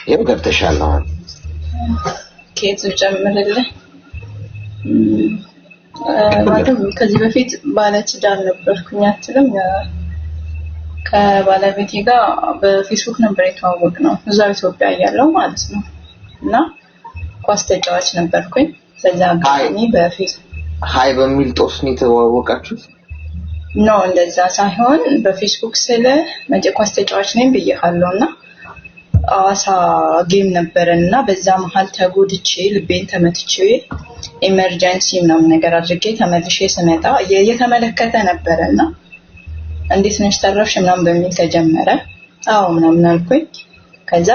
ይሄው ገብተሻል አሁን ኬት ጀምረልህ ማለት ከዚህ በፊት ባለትዳር ነበርኩኝ አትልም ከባለቤቴ ጋር በፌስቡክ ነበር የተዋወቅነው እዛው ኢትዮጵያ ያለው ማለት ነው እና ኳስ ተጫዋች ነበርኩኝ በዛ አጋጣሚ በፌስቡክ ሃይ በሚል ጦስ ነው የተዋወቃችሁት ነው እንደዛ ሳይሆን በፌስቡክ ስለ መቼ ኳስ ተጫዋች ነኝ ብዬሃለውና አዋሳ ጌም ነበርና በዛ መሃል ተጎድቼ ልቤን ተመትቼ ኢመርጀንሲ ነው ነገር አድርጌ ተመልሼ ስመጣ የተመለከተ ነበርና እንዴት ነሽ ተረፍሽ ምናምን በሚል ተጀመረ አዎ ምናምን አልኩኝ ከዛ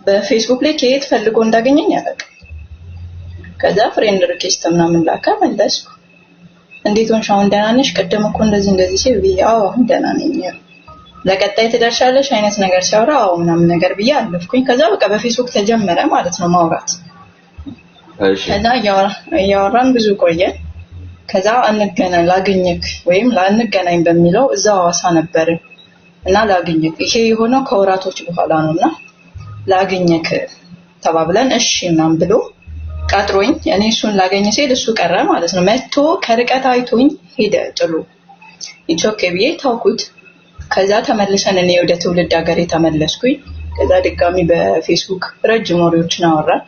በፌስቡክ ላይ ከየት ፈልጎ እንዳገኘኝ ያለቀ ከዛ ፍሬንድ ሪኩዌስት ምናምን ላካ መለስኩ እንዴት ሆንሽ አሁን ደህና ነሽ ቀደም እኮ እንደዚህ ሲል አዎ አሁን ደህና ነኝ ለቀጣይ ትደርሻለሽ አይነት ነገር ሲያወራ አዎ ምናምን ነገር ብዬ አለፍኩኝ ከዛ በቃ በፌስቡክ ተጀመረ ማለት ነው ማውራት እሺ ከዛ ያወራን ብዙ ቆየ ከዛ አንገናኝ ላገኘክ ወይም ላንገናኝ በሚለው እዛው አዋሳ ነበር እና ላገኘክ ይሄ የሆነው ከወራቶች በኋላ ነውና ላገኘክ ተባብለን እሺ ምናምን ብሎ ቀጥሮኝ እኔ እሱን ላገኘ ሲል እሱ ቀረ ማለት ነው መጥቶ ከርቀት አይቶኝ ሄደ ጥሎ ኢትዮኬ ብዬ ታውኩት ከዛ ተመልሰን እኔ ወደ ትውልድ ሀገሬ ተመለስኩኝ ከዛ ድጋሚ በፌስቡክ ረጅም ወሬዎችን አወራን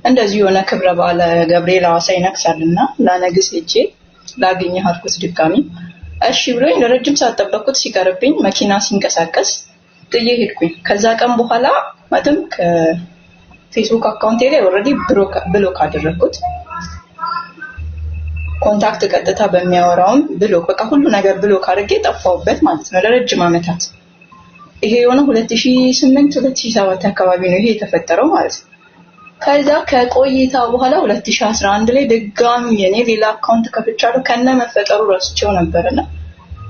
እንደዚህ የሆነ ክብረ በዓል ገብርኤል አዋሳ ይነክሳልና ላነግስ ሄጄ ላገኘህ አልኩት ድጋሚ እሺ ብሎኝ ለረጅም ሰዓት ጠበቅኩት ሲቀርብኝ መኪና ሲንቀሳቀስ ጥዬ ሄድኩኝ ከዛ ቀን በኋላ ማለትም ከፌስቡክ አካውንቴ ላይ ኦሬዲ ብሎክ አደረኩት ኮንታክት ቀጥታ በሚያወራው ብሎክ በቃ ሁሉ ነገር ብሎክ አድርጌ ጠፋውበት ማለት ነው ለረጅም አመታት ይሄ የሆነ 2008 2007 አካባቢ ነው ይሄ የተፈጠረው ማለት ነው ከዛ ከቆይታ በኋላ 2011 ላይ ድጋሚ የኔ ሌላ አካውንት ከፍቻለሁ ከነ መፈጠሩ ረስቼው ነበርና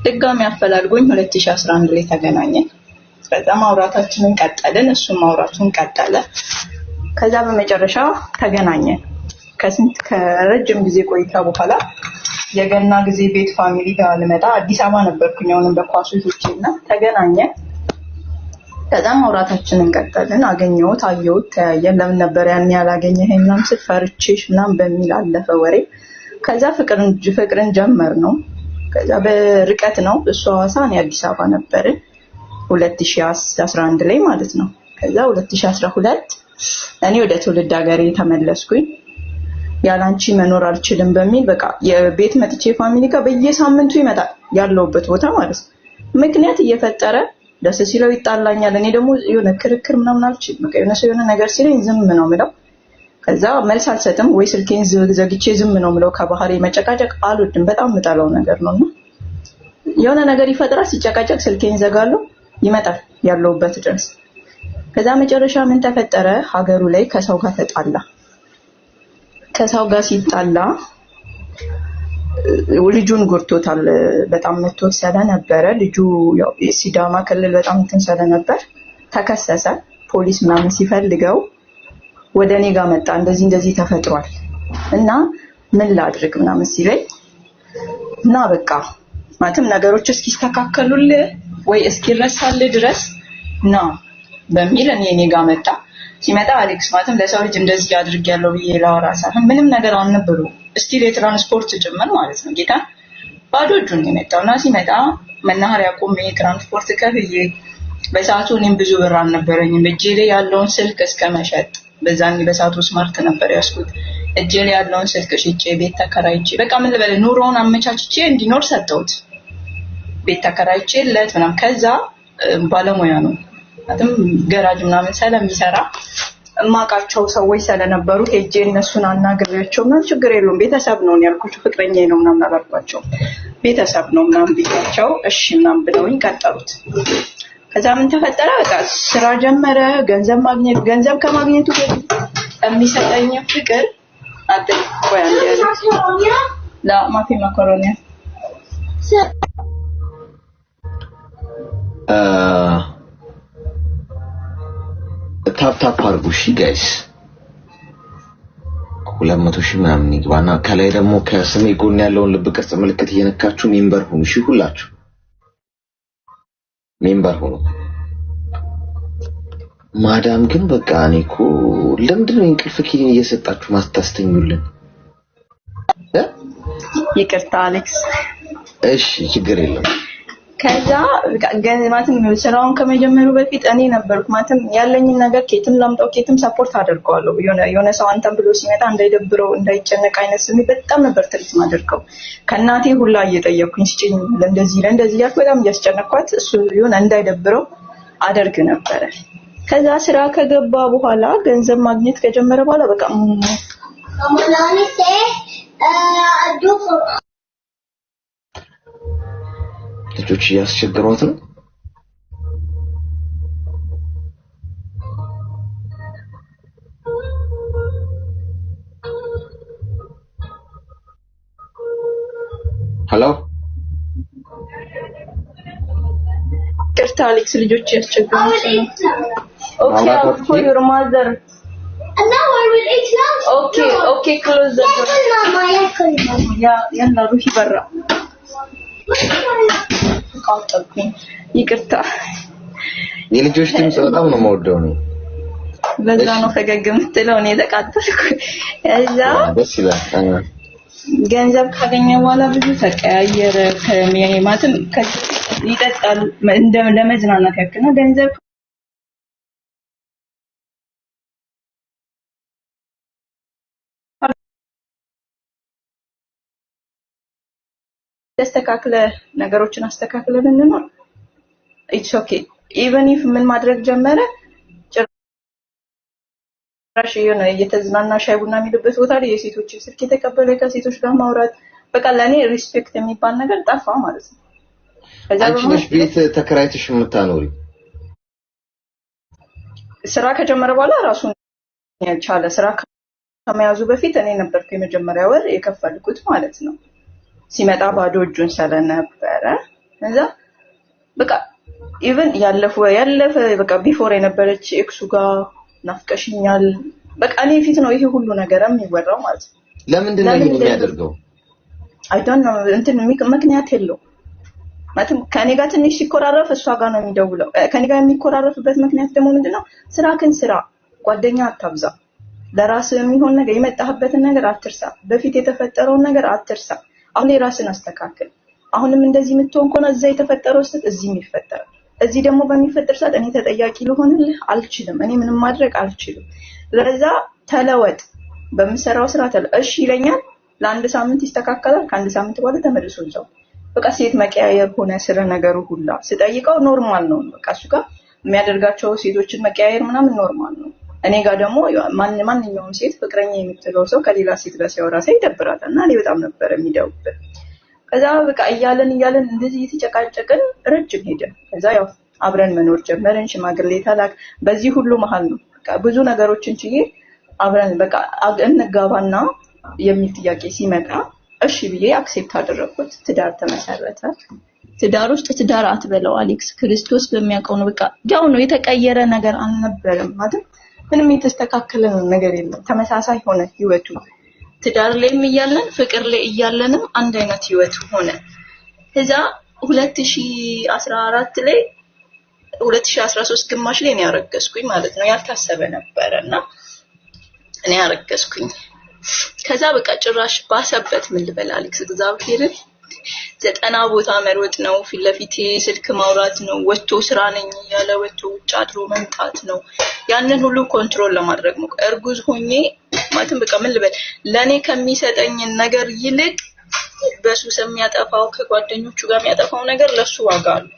ድጋሚ አፈላልጎኝ 2011 ላይ ተገናኘን ከዛ ማውራታችንን ቀጠልን እሱም ማውራቱን ቀጠለ ከዛ በመጨረሻ ተገናኘን ከረጅም ጊዜ ቆይታ በኋላ የገና ጊዜ ቤት ፋሚሊ ጋር ልመጣ አዲስ አበባ ነበርኩኝ አሁንም በኳሱ ሄጄና ተገናኘን ከዛ ማውራታችንን ቀጠልን አገኘሁት አየሁት ተያየን ለምን ነበር ያን ያላገኘኸኝ ምናምን ስፈርቼሽ ምናምን በሚል አለፈ ወሬ ከዛ ፍቅርን ጀመር ነው ከዛ በርቀት ነው እሱ አዋሳ እኔ አዲስ አበባ ነበር 2011 ላይ ማለት ነው ከዛ 2012 እኔ ወደ ትውልድ ሀገሬ ተመለስኩኝ ያላንቺ መኖር አልችልም በሚል በቃ የቤት መጥቼ ፋሚሊ ጋር በየሳምንቱ ይመጣል ያለውበት ቦታ ማለት ነው ምክንያት እየፈጠረ ደስ ሲለው ይጣላኛል እኔ ደግሞ የሆነ ክርክር ምናምን አልችልም በቃ የሆነ ነገር ሲለኝ ዝም ነው ምለው ከዛ መልስ አልሰጥም ወይ ስልኬን ዘግቼ ዝም ነው ምለው ከባህሪ መጨቃጨቅ አልወድም በጣም ምጣለው ነገር ነውና የሆነ ነገር ይፈጥራል ሲጨቃጨቅ ስልኬን ዘጋለሁ ይመጣል ያለውበት ድረስ ከዛ መጨረሻ ምን ተፈጠረ ሀገሩ ላይ ከሰው ጋር ተጣላ ከሰው ጋር ሲጣላ ልጁን ጎርቶታል በጣም መጥቶት ስለነበረ ልጁ ያው ሲዳማ ክልል በጣም እንትን ስለነበር ተከሰሰ ፖሊስ ምናምን ሲፈልገው ወደኔ ጋር መጣ እንደዚህ ተፈጥሯል እና ምን ላድርግ ምናምን ሲለኝ እና በቃ ማለትም ነገሮች እስኪስተካከሉልህ ወይ እስኪረሳልህ ድረስ ነው በሚል እኔ ጋር መጣ ሲመጣ አሌክስ ማለትም ለሰው ልጅ እንደዚህ አድርጌያለሁ ብዬ ላወራ ሳይሆን ምንም ነገር አልነበሩ ስቲል የትራንስፖርት ጭምር ማለት ነው ጌታ ባዶ እጁን የመጣውና ሲመጣ መናኸሪያ ቆሜ ትራንስፖርት ከፍዬ በሰዓቱ እኔም ብዙ ብር አልነበረኝም እጄ ላይ ያለውን ስልክ እስከመሸጥ በዛን በሰዓቱ ስማርት ነበር ያስኩት እጄ ላይ ያለውን ስልክ ሽጬ ቤት ተከራይቼ በቃ ምን ልበል ኑሮውን አመቻችቼ እንዲኖር ሰጠሁት ቤት ተከራይቼለት ምናምን ከዛ ባለሙያ ነው አጥም ገራጅ ምናምን ስለሚሰራ ማቃቸው ሰዎች ስለነበሩ ሄጄ እነሱን አናግሬያቸው ምናምን ችግር የለውም ቤተሰብ ነው ያልኩት ፍቅረኛዬ ነው ምናምን አላልኳቸው ቤተሰብ ነው ምናምን ብያቸው እሺ ምናምን ብለውኝ ቀጠሉት ከዛ ምን ተፈጠረ በቃ ስራ ጀመረ ገንዘብ ከማግኘቱ የሚሰጠኝ ፍቅር ቆይ አንዴ ላ ማፊ ማካሮኒ ታፕ አድርጉ እሺ ጋይስ 200,000 ምናምን ይግባና ከላይ ደግሞ ከስሜ ጎን ያለውን ልብ ቅርጽ ምልክት እየነካችሁ ሜምበር ሁኑ እሺ ሁላችሁ ሜምበር ሁኑ ማዳም ግን በቃ እኔኮ ለምንድነው እንቅልፍ ኪኒን እየሰጣችሁ ማስታስተኙልን? ይቅርታ አሌክስ። እሺ ችግር የለም። ከዛ ገንዘባትን ስራውን ከመጀመሩ በፊት እኔ ነበርኩ ማለትም ያለኝን ነገር ኬትም ላምጣው ኬትም ሰፖርት አደርገዋለሁ። የሆነ ሰው አንተም ብሎ ሲመጣ እንዳይደብረው እንዳይጨነቅ አይነት ስሜት በጣም ነበር ትሪት ማደርገው። ከእናቴ ሁላ እየጠየቅኩኝ ስጪኝ ለእንደዚህ ያልኩ በጣም እያስጨነቅኳት እሱ የሆነ እንዳይደብረው አደርግ ነበረ። ከዛ ስራ ከገባ በኋላ ገንዘብ ማግኘት ከጀመረ በኋላ በቃ ልጆች እያስቸገሯት ነው። ሄሎ ቅርታ አሌክስ ልጆች እያስቸገሯት ነው። ኦኬ for your mother. And now I will eat lunch. Okay, close the door. يلا روحي برا. ቃጠልኩኝ። ይቅርታ። የልጆች ድምጽ በጣም ነው የምወደው ነው። በዛ ነው ፈገግ የምትለው እኔ ተቃጠልኩ። እዛ ደስ ይላል። ገንዘብ ካገኘ በኋላ ብዙ ተቀያየረ። ከሚያማትም ይጠጣል ለመዝናናት ያክል ነው ገንዘብ ተስተካክለ ነገሮችን አስተካክለን እንኖር ኢትስ ኦኬ ኢቭን ኢፍ ምን ማድረግ ጀመረ ጭራሽ የሆነ እየተዝናና ሻይ ቡና የሚልበት ቦታ ላይ የሴቶችን ስልክ የተቀበለ ከሴቶች ጋር ማውራት በቃ ለኔ ሪስፔክት የሚባል ነገር ጠፋ ማለት ነው። አንቺ ነሽ ቤት ተከራይተሽ የምታኖሪ? ስራ ከጀመረ በኋላ ራሱን ያቻለ ስራ ከመያዙ በፊት እኔ ነበርኩ የመጀመሪያ ወር የከፈልኩት ማለት ነው። ሲመጣ ባዶ እጁን ስለነበረ እዛ በቃ ኢቭን ያለፈ በቃ ቢፎር የነበረች ኤክሱ ጋር ናፍቀሽኛል በቃ እኔ ፊት ነው ይሄ ሁሉ ነገር የሚወራው ማለት ነው። ለምንድን ነው የሚያደርገው? አይ ዶንት ኖ እንትን ምክንያት የለው ማለት ከኔ ጋር ትንሽ ሲኮራረፍ እሷ ጋር ነው የሚደውለው። ከኔ ጋር የሚኮራረፍበት ምክንያት ደግሞ ምንድነው? ስራክን ስራ ጓደኛ አታብዛ። ለራስ የሚሆን ነገር የመጣህበትን ነገር አትርሳ። በፊት የተፈጠረውን ነገር አትርሳ። አሁን የራስን አስተካክል። አሁንም እንደዚህ የምትሆን ከሆነ እዛ የተፈጠረው ስህተት እዚህም ይፈጠራል። እዚህ ደግሞ በሚፈጠር ሰዓት እኔ ተጠያቂ ልሆንልህ አልችልም። እኔ ምንም ማድረግ አልችልም። ለዛ ተለወጥ። በመሰራው ስራ እሺ ይለኛል። ለአንድ ሳምንት ይስተካከላል። ከአንድ ሳምንት በኋላ ተመልሶ እዛው በቃ ሴት መቀያየር ሆነ ስለ ነገሩ ሁላ ስጠይቀው ኖርማል ነው። በቃ እሱ ጋር የሚያደርጋቸው ሴቶችን መቀያየር ምናምን ኖርማል ነው። እኔ ጋር ደግሞ ማንኛውም ሴት ፍቅረኛ የምትለው ሰው ከሌላ ሴት ጋር ሲያወራ ሳይ ይደብራታል እና እኔ በጣም ነበር የሚደውብኝ። ከዛ በቃ እያለን እንደዚህ እየተጨቃጨቅን ረጅም ሄደ። ከዛ ያው አብረን መኖር ጀመርን። ሽማግሌ ተላክ። በዚህ ሁሉ መሃል ነው በቃ ብዙ ነገሮችን ችዬ አብረን በቃ እንጋባና የሚል ጥያቄ ሲመጣ እሺ ብዬ አክሴፕት አደረኩት። ትዳር ተመሰረተ። ትዳር ውስጥ ትዳር አትበለው አሌክስ፣ ክርስቶስ በሚያውቀው ነው። በቃ ያው ነው፣ የተቀየረ ነገር አልነበረም ማለት ምንም የተስተካከለ ነገር የለም። ተመሳሳይ ሆነ ህይወቱ። ትዳር ላይም እያለን ፍቅር ላይ እያለንም አንድ አይነት ህይወት ሆነ። ከዛ 2014 ላይ 2013 ግማሽ ላይ ነው ያረገዝኩኝ ማለት ነው። ያልታሰበ ነበርና እኔ ያረገዝኩኝ። ከዛ በቃ ጭራሽ ባሰበት ምን ልበል አሌክስ፣ እግዚአብሔርን 90 ቦታ መሮጥ ነው። ፊት ለፊት ስልክ ማውራት ነው። ወጥቶ ስራ ነኝ ያለ ወጥቶ ውጭ አድሮ መምጣት ነው። ያንን ሁሉ ኮንትሮል ለማድረግ ነው። እርጉዝ ሆኜ ማለትም በቃ ምን ልበል ለኔ ከሚሰጠኝ ነገር ይልቅ በሱስ የሚያጠፋው ከጓደኞቹ ጋር የሚያጠፋው ነገር ለሱ ዋጋ አለው።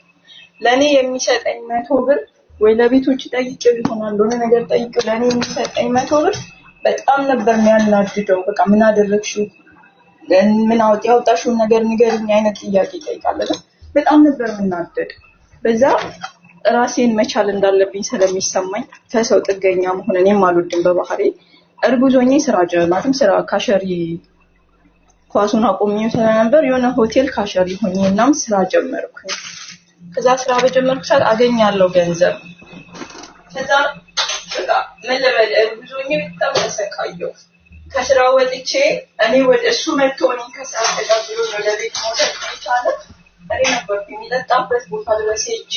ለኔ የሚሰጠኝ 100 ብር ወይ ለቤቶች ጠይቄው ይሆናል ለሆነ ነገር ጠይቄው ለኔ የሚሰጠኝ 100 ብር በጣም ነበር የሚያናድደው። በቃ ምን አደረግሽው ምን ያወጣሽውን ነገር ንገሪኝ አይነት ጥያቄ ይጠይቃል። በጣም ነበር የምናደድ። በዛ ራሴን መቻል እንዳለብኝ ስለሚሰማኝ ከሰው ጥገኛ መሆን እኔም አልወድም በባህሪ። እርጉዝ ሆኜ ስራ ጀመርኩኝ። ስራ ካሸሪ ኳሱን አቆሚው ስለነበር የሆነ ሆቴል ካሸሪ ሆኜ እናም ስራ ጀመርኩኝ። ከዛ ስራ በጀመርኩ ሰዓት አገኛለሁ ገንዘብ። ከዛ በቃ መለበል እርጉዝ ሆኜ በጣም ተሰቃየሁ። ከስራ ወጥቼ እኔ ወደ እሱ መጥቶ እኔን ከስራ ተቀብሎ ወደ ቤት መውሰድ ይቻላል። እኔ ነበር የሚጠጣበት ቦታ ድረስ ሄጄ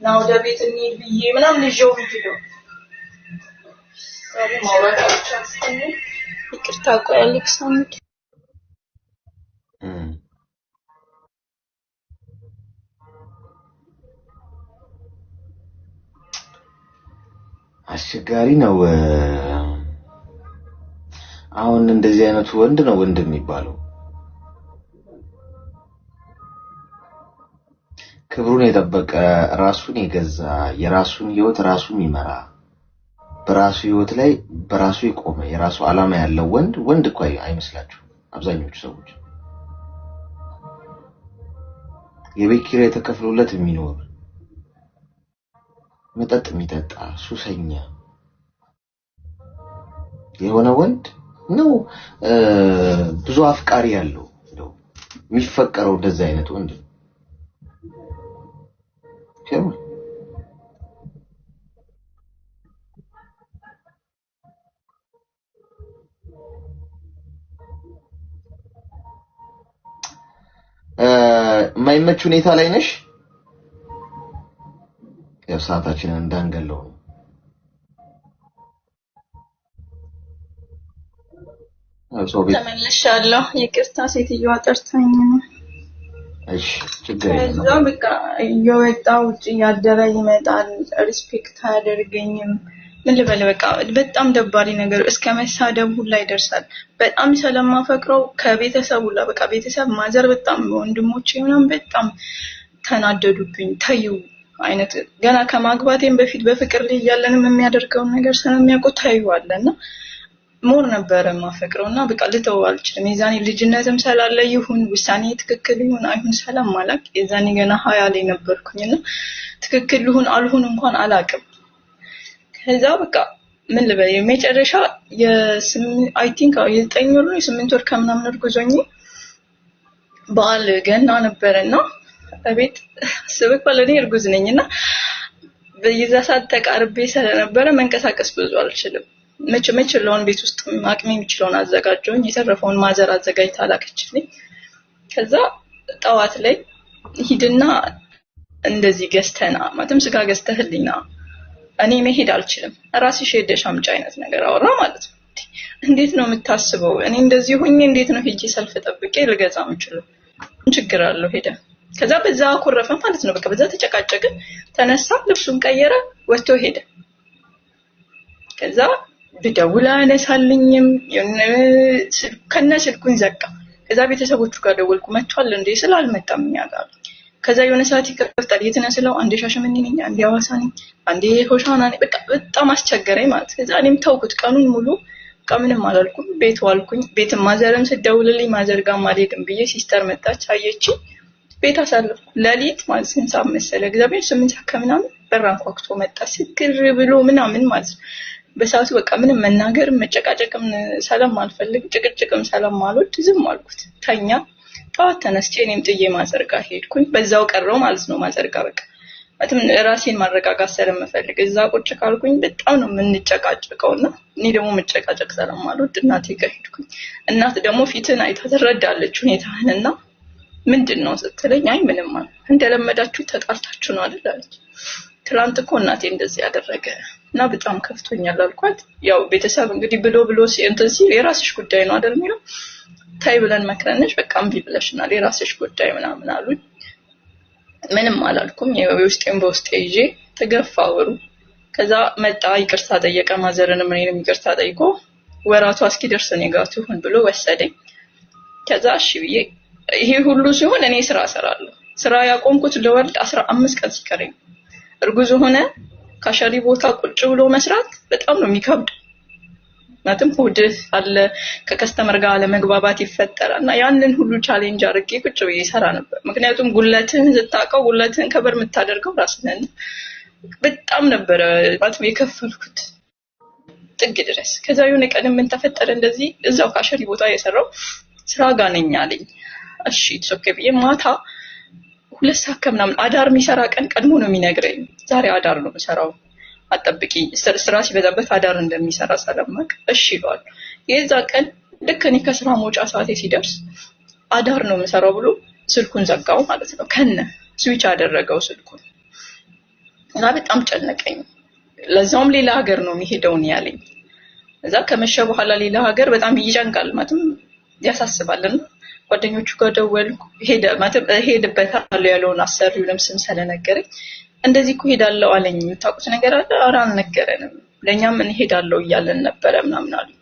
ና ወደ ቤት እንሂድ ብዬ ምናምን ልጅው ሄዶ ዛሬ ማውራት አልቻልኩም። ይቅርታ ቆይ አሌክሳንድ አስቸጋሪ ነው። አሁን እንደዚህ አይነቱ ወንድ ነው ወንድ የሚባለው። ክብሩን የጠበቀ ራሱን የገዛ የራሱን ህይወት ራሱ የሚመራ በራሱ ህይወት ላይ በራሱ የቆመ የራሱ ዓላማ ያለው ወንድ እኮ አይመስላችሁ አብዛኞቹ ሰዎች። የቤት ኪራይ ተከፍሎለት የሚኖር መጠጥ የሚጠጣ ሱሰኛ የሆነ ወንድ ነው ብዙ አፍቃሪ ያለው ነው የሚፈቀረው እንደዛ አይነት ወንድ ነው። ማይመች ሁኔታ ላይ ነሽ? ያው ሰዓታችንን እንዳንገለው ተመልሻለሁ። ይቅርታ ሴትዮዋ ጠርታኝ ነው። እሺ ችግር የለም። ከዛ በቃ እየወጣው ውጪ ያደረ ይመጣል። ሪስፔክት አያደርገኝም። ምን ልበል በቃ በጣም ደባሪ ነገር እስከ መሳደብ ሁላ ይደርሳል። በጣም ስለማፈቅረው ከቤተሰቡ ሁላ በቃ ቤተሰብ ማዘር በጣም ወንድሞቼ ምናምን በጣም ተናደዱብኝ። ታዩ አይነት ገና ከማግባቴም በፊት በፍቅር ላይ ያለንም የሚያደርገውን ነገር ስለሚያውቁ ታዩዋለና ሞር ነበር ማፈቅረውና በቃ ልተው አልችልም። የዛኔ ልጅነትም ስላለ ይሁን ውሳኔ ትክክል ይሁን አይሁን ሰላም ማላቅ የዛኔ ገና 20 ላይ ነበርኩኝና ትክክል ይሁን አልሁን እንኳን አላቅም። ከዛ በቃ ምን ልበል የመጨረሻ አይ ቲንክ የ9 ወር ነው 8 ወር ከምናምን እርጉዞኝ በዓል ገና ነበርና አቤት ስብክ ባለኔ እርጉዝ ነኝና በይዛ ሰዓት ተቃርቤ ስለነበረ መንቀሳቀስ ብዙ አልችልም። መቼ ለውን ቤት ውስጥ አቅሜ የሚችለውን አዘጋጀሁኝ። የተረፈውን ማዘር አዘጋጅታ ላከችልኝ። ከዛ ጠዋት ላይ ሂድና እንደዚህ ገዝተና ማለትም ስጋ ገዝተህልኝና እኔ መሄድ አልችልም ራስሽ ሄደሽ አምጪ አይነት ነገር አወራ ማለት ነው። እንዴት ነው የምታስበው? እኔ እንደዚህ ሆኜ እንዴት ነው ሄጄ ሰልፍ ጠብቄ ልገዛ የምችለው? ችግር አለው ሄደ። ከዛ በዛ አኮረፈ ማለት ነው። በቃ በዛ ተጨቃጨቀ። ተነሳ ልብሱን ቀየረ ወጥቶ ሄደ። ከዛ ብደውል አነሳልኝም ከነ ስልኩን ዘጋ። ከዛ ቤተሰቦቹ ጋር ደወልኩ። መጥቷል እንዴ ስላልመጣም ያጋሉ። ከዛ የሆነ ሰዓት ይከፍታል። የትነስለው አንዴ ሻሸመኔ ነኝ አንዴ ሐዋሳ ነኝ አንዴ ሆሻና ነኝ። በቃ በጣም አስቸገረኝ ማለት። ከዛ እኔም ተውኩት። ቀኑን ሙሉ ምንም አላልኩም። ቤት ዋልኩኝ። ቤት ማዘርም ስደውልልኝ ማዘር ጋር ማልሄድም ብዬ ሲስተር መጣች አየችኝ። ቤት አሳለፍኩ። ለሊት ማለት ስንት ሰዓት መሰለ እግዚአብሔር 8 ሰዓት ከምናምን በራን ኳክቶ መጣ። ስክር ብሎ ምናምን ማለት በሰዓቱ በቃ ምንም መናገር መጨቃጨቅም ሰላም አልፈልግ ጭቅጭቅም ሰላም አልወድ ዝም አልኩት። ተኛ። ጠዋት ተነስቼ እኔም ጥዬ ማዘር ጋር ሄድኩኝ። በዛው ቀረው ማለት ነው ማዘር ጋር በቃ ማለት ራሴን ማረጋጋት ስለምፈልግ እዛ ቁጭ ካልኩኝ በጣም ነው የምንጨቃጨቀውና እኔ ደግሞ መጨቃጨቅ ሰላም አልወድ እናቴ ጋር ሄድኩኝ። እናት ደግሞ ፊትን አይታ ትረዳለች ሁኔታህንና ምንድነው ስትለኝ አይ ምንም ማለት እንደለመዳችሁ ተጣልታችሁ ነው አይደል አለች። ትላንት እኮ እናቴ እንደዚህ ያደረገ እና በጣም ከፍቶኛል አልኳት። ያው ቤተሰብ እንግዲህ ብሎ ሲል የራስሽ ጉዳይ ነው አይደል የሚለው ታይ ብለን መክረንሽ በቃ እምቢ ብለሽናል የራስሽ ጉዳይ ምናምን አሉኝ። ምንም አላልኩም። የውስጤን በውስጤ ይዤ ተገፋወሩ። ከዛ መጣ ይቅርታ ጠየቀ። ማዘርንም እኔንም ይቅርታ ጠይቆ ወራቱ እስኪደርስ እኔ ጋር ትሁን ብሎ ወሰደኝ። ከዛ እሺ ብዬ ይሄ ሁሉ ሲሆን እኔ ስራ እሰራለሁ። ስራ ያቆምኩት ለወልድ 15 ቀን ሲቀረኝ እርጉዝ ሆነ። ካሸሪ ቦታ ቁጭ ብሎ መስራት በጣም ነው የሚከብድ። ማለትም ሆድ አለ ከከስተመር ጋር ለመግባባት ይፈጠራልና ያንን ሁሉ ቻሌንጅ አድርጌ ቁጭ ብዬ እሰራ ነበር። ምክንያቱም ጉልለትህን ስታውቀው ጉልለትህን ከበር የምታደርገው ራስህ ነህ። በጣም ነበር ማለት የከፈልኩት ጥግ ድረስ። ከዛ የሆነ ቀን ምን ተፈጠረ እንደዚህ እዛው ካሸሪ ቦታ የሰራው ስራ ጋር ነኝ አለኝ። እሺ ኦኬ ብዬ ማታ 2 ሰዓት ከምናምን አዳር የሚሰራ ቀን ቀድሞ ነው የሚነግረኝ። ዛሬ አዳር ነው የምሰራው አጠብቂ ስራ ሲበዛበት አዳር እንደሚሰራ ሰለማክ እሺ ይሏል። የዛ ቀን ልክ እኔ ከስራ መውጫ ሰዓቴ ሲደርስ አዳር ነው የምሰራው ብሎ ስልኩን ዘጋው ማለት ነው። ከነ ስዊች አደረገው ስልኩን። እና በጣም ጨነቀኝ። ለዛውም ሌላ ሀገር ነው የሚሄደውን ያለኝ። እዛ ከመሸ በኋላ ሌላ ሀገር በጣም ይጨንቃል ማለትም ያሳስባልና ጓደኞቹ ጋር ደወልኩ። ሄድበታለሁ ያለውን አሰሪውንም ስም ስለነገረኝ እንደዚህ እኮ ሄዳለሁ አለኝ። የምታውቁት ነገር አለ? ኧረ አልነገረንም፣ ለኛም እንሄዳለሁ እያለን ነበረ ምናምን አሉኝ።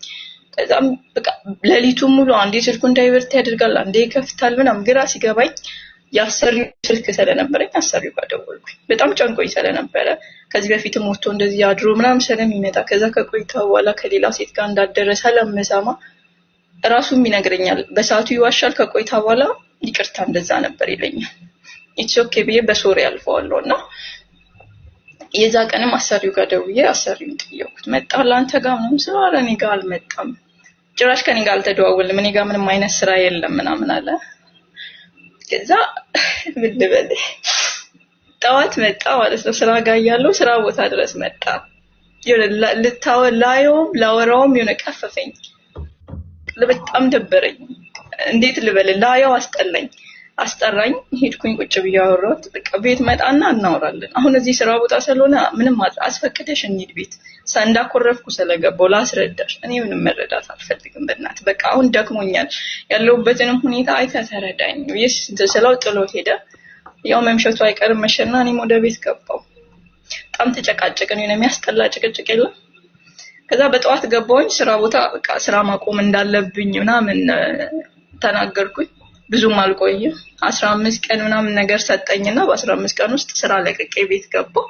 ከዛም በቃ ሌሊቱን ሙሉ አንዴ ስልኩን ዳይቨርት ያደርጋል፣ አንዴ ይከፍታል ምናምን ግራ ሲገባኝ ያሰሪው ስልክ ስለነበረኝ አሰሪው ጋር ደወልኩኝ። በጣም ጨንቆኝ ስለነበረ ከዚህ በፊትም ወጥቶ እንደዚህ አድሮ ምናምን ስለሚመጣ ከዛ ከቆይታ በኋላ ከሌላ ሴት ጋር እንዳደረ ስለምሰማ ራሱም ይነግረኛል። በሰዓቱ ይዋሻል፣ ከቆይታ በኋላ ይቅርታ እንደዛ ነበር ይለኛል። ኢትስ ኦኬ ብዬ በሶሪ አልፈዋለሁና የዛ ቀንም አሰሪው ጋር ደውዬ አሰሪውን ጠየቅኩት። መጣ ለአንተ ጋር ምንም ስለ ኧረ እኔ ጋር አልመጣም፣ ጭራሽ ከኔ ጋር አልተደዋወልንም፣ እኔ ጋር ምንም አይነት ስራ የለም ምናምን አለ። ከዛ ምን ልበል ጠዋት መጣ ማለት ነው። ስራ ጋር ያለው ስራ ቦታ ድረስ መጣ። ላወራውም የሆነ ቀፈፈኝ፣ በጣም ደበረኝ። እንዴት ልበል ላየው አስጠራኝ። ሄድኩኝ ቁጭ ብዬ አወራሁት። በቃ ቤት መጣና እናወራለን። አሁን እዚህ ስራ ቦታ ስለሆነ ምንም አስፈቅደሽ እንሂድ ቤት እንዳኮረፍኩ ስለገባው ላስረዳሽ። እኔ ምንም መረዳት አልፈልግም በእናትህ በቃ አሁን ደክሞኛል፣ ያለሁበትንም ሁኔታ አይተህ ተረዳኝ ስለው ጥሎ ሄደ። ያው መምሸቱ አይቀርም መሸና እኔም ወደ ቤት ገባሁ። በጣም ተጨቃጨቅን፣ የሆነ የሚያስጠላ ጭቅጭቅ የለም። ከዛ በጠዋት ገባሁኝ ስራ ቦታ። በቃ ስራ ማቆም እንዳለብኝ ምናምን ተናገርኩኝ። ብዙም አልቆየም፣ 15 ቀን ምናምን ነገር ሰጠኝና በ15 ቀን ውስጥ ስራ ለቅቄ ቤት ገባሁ።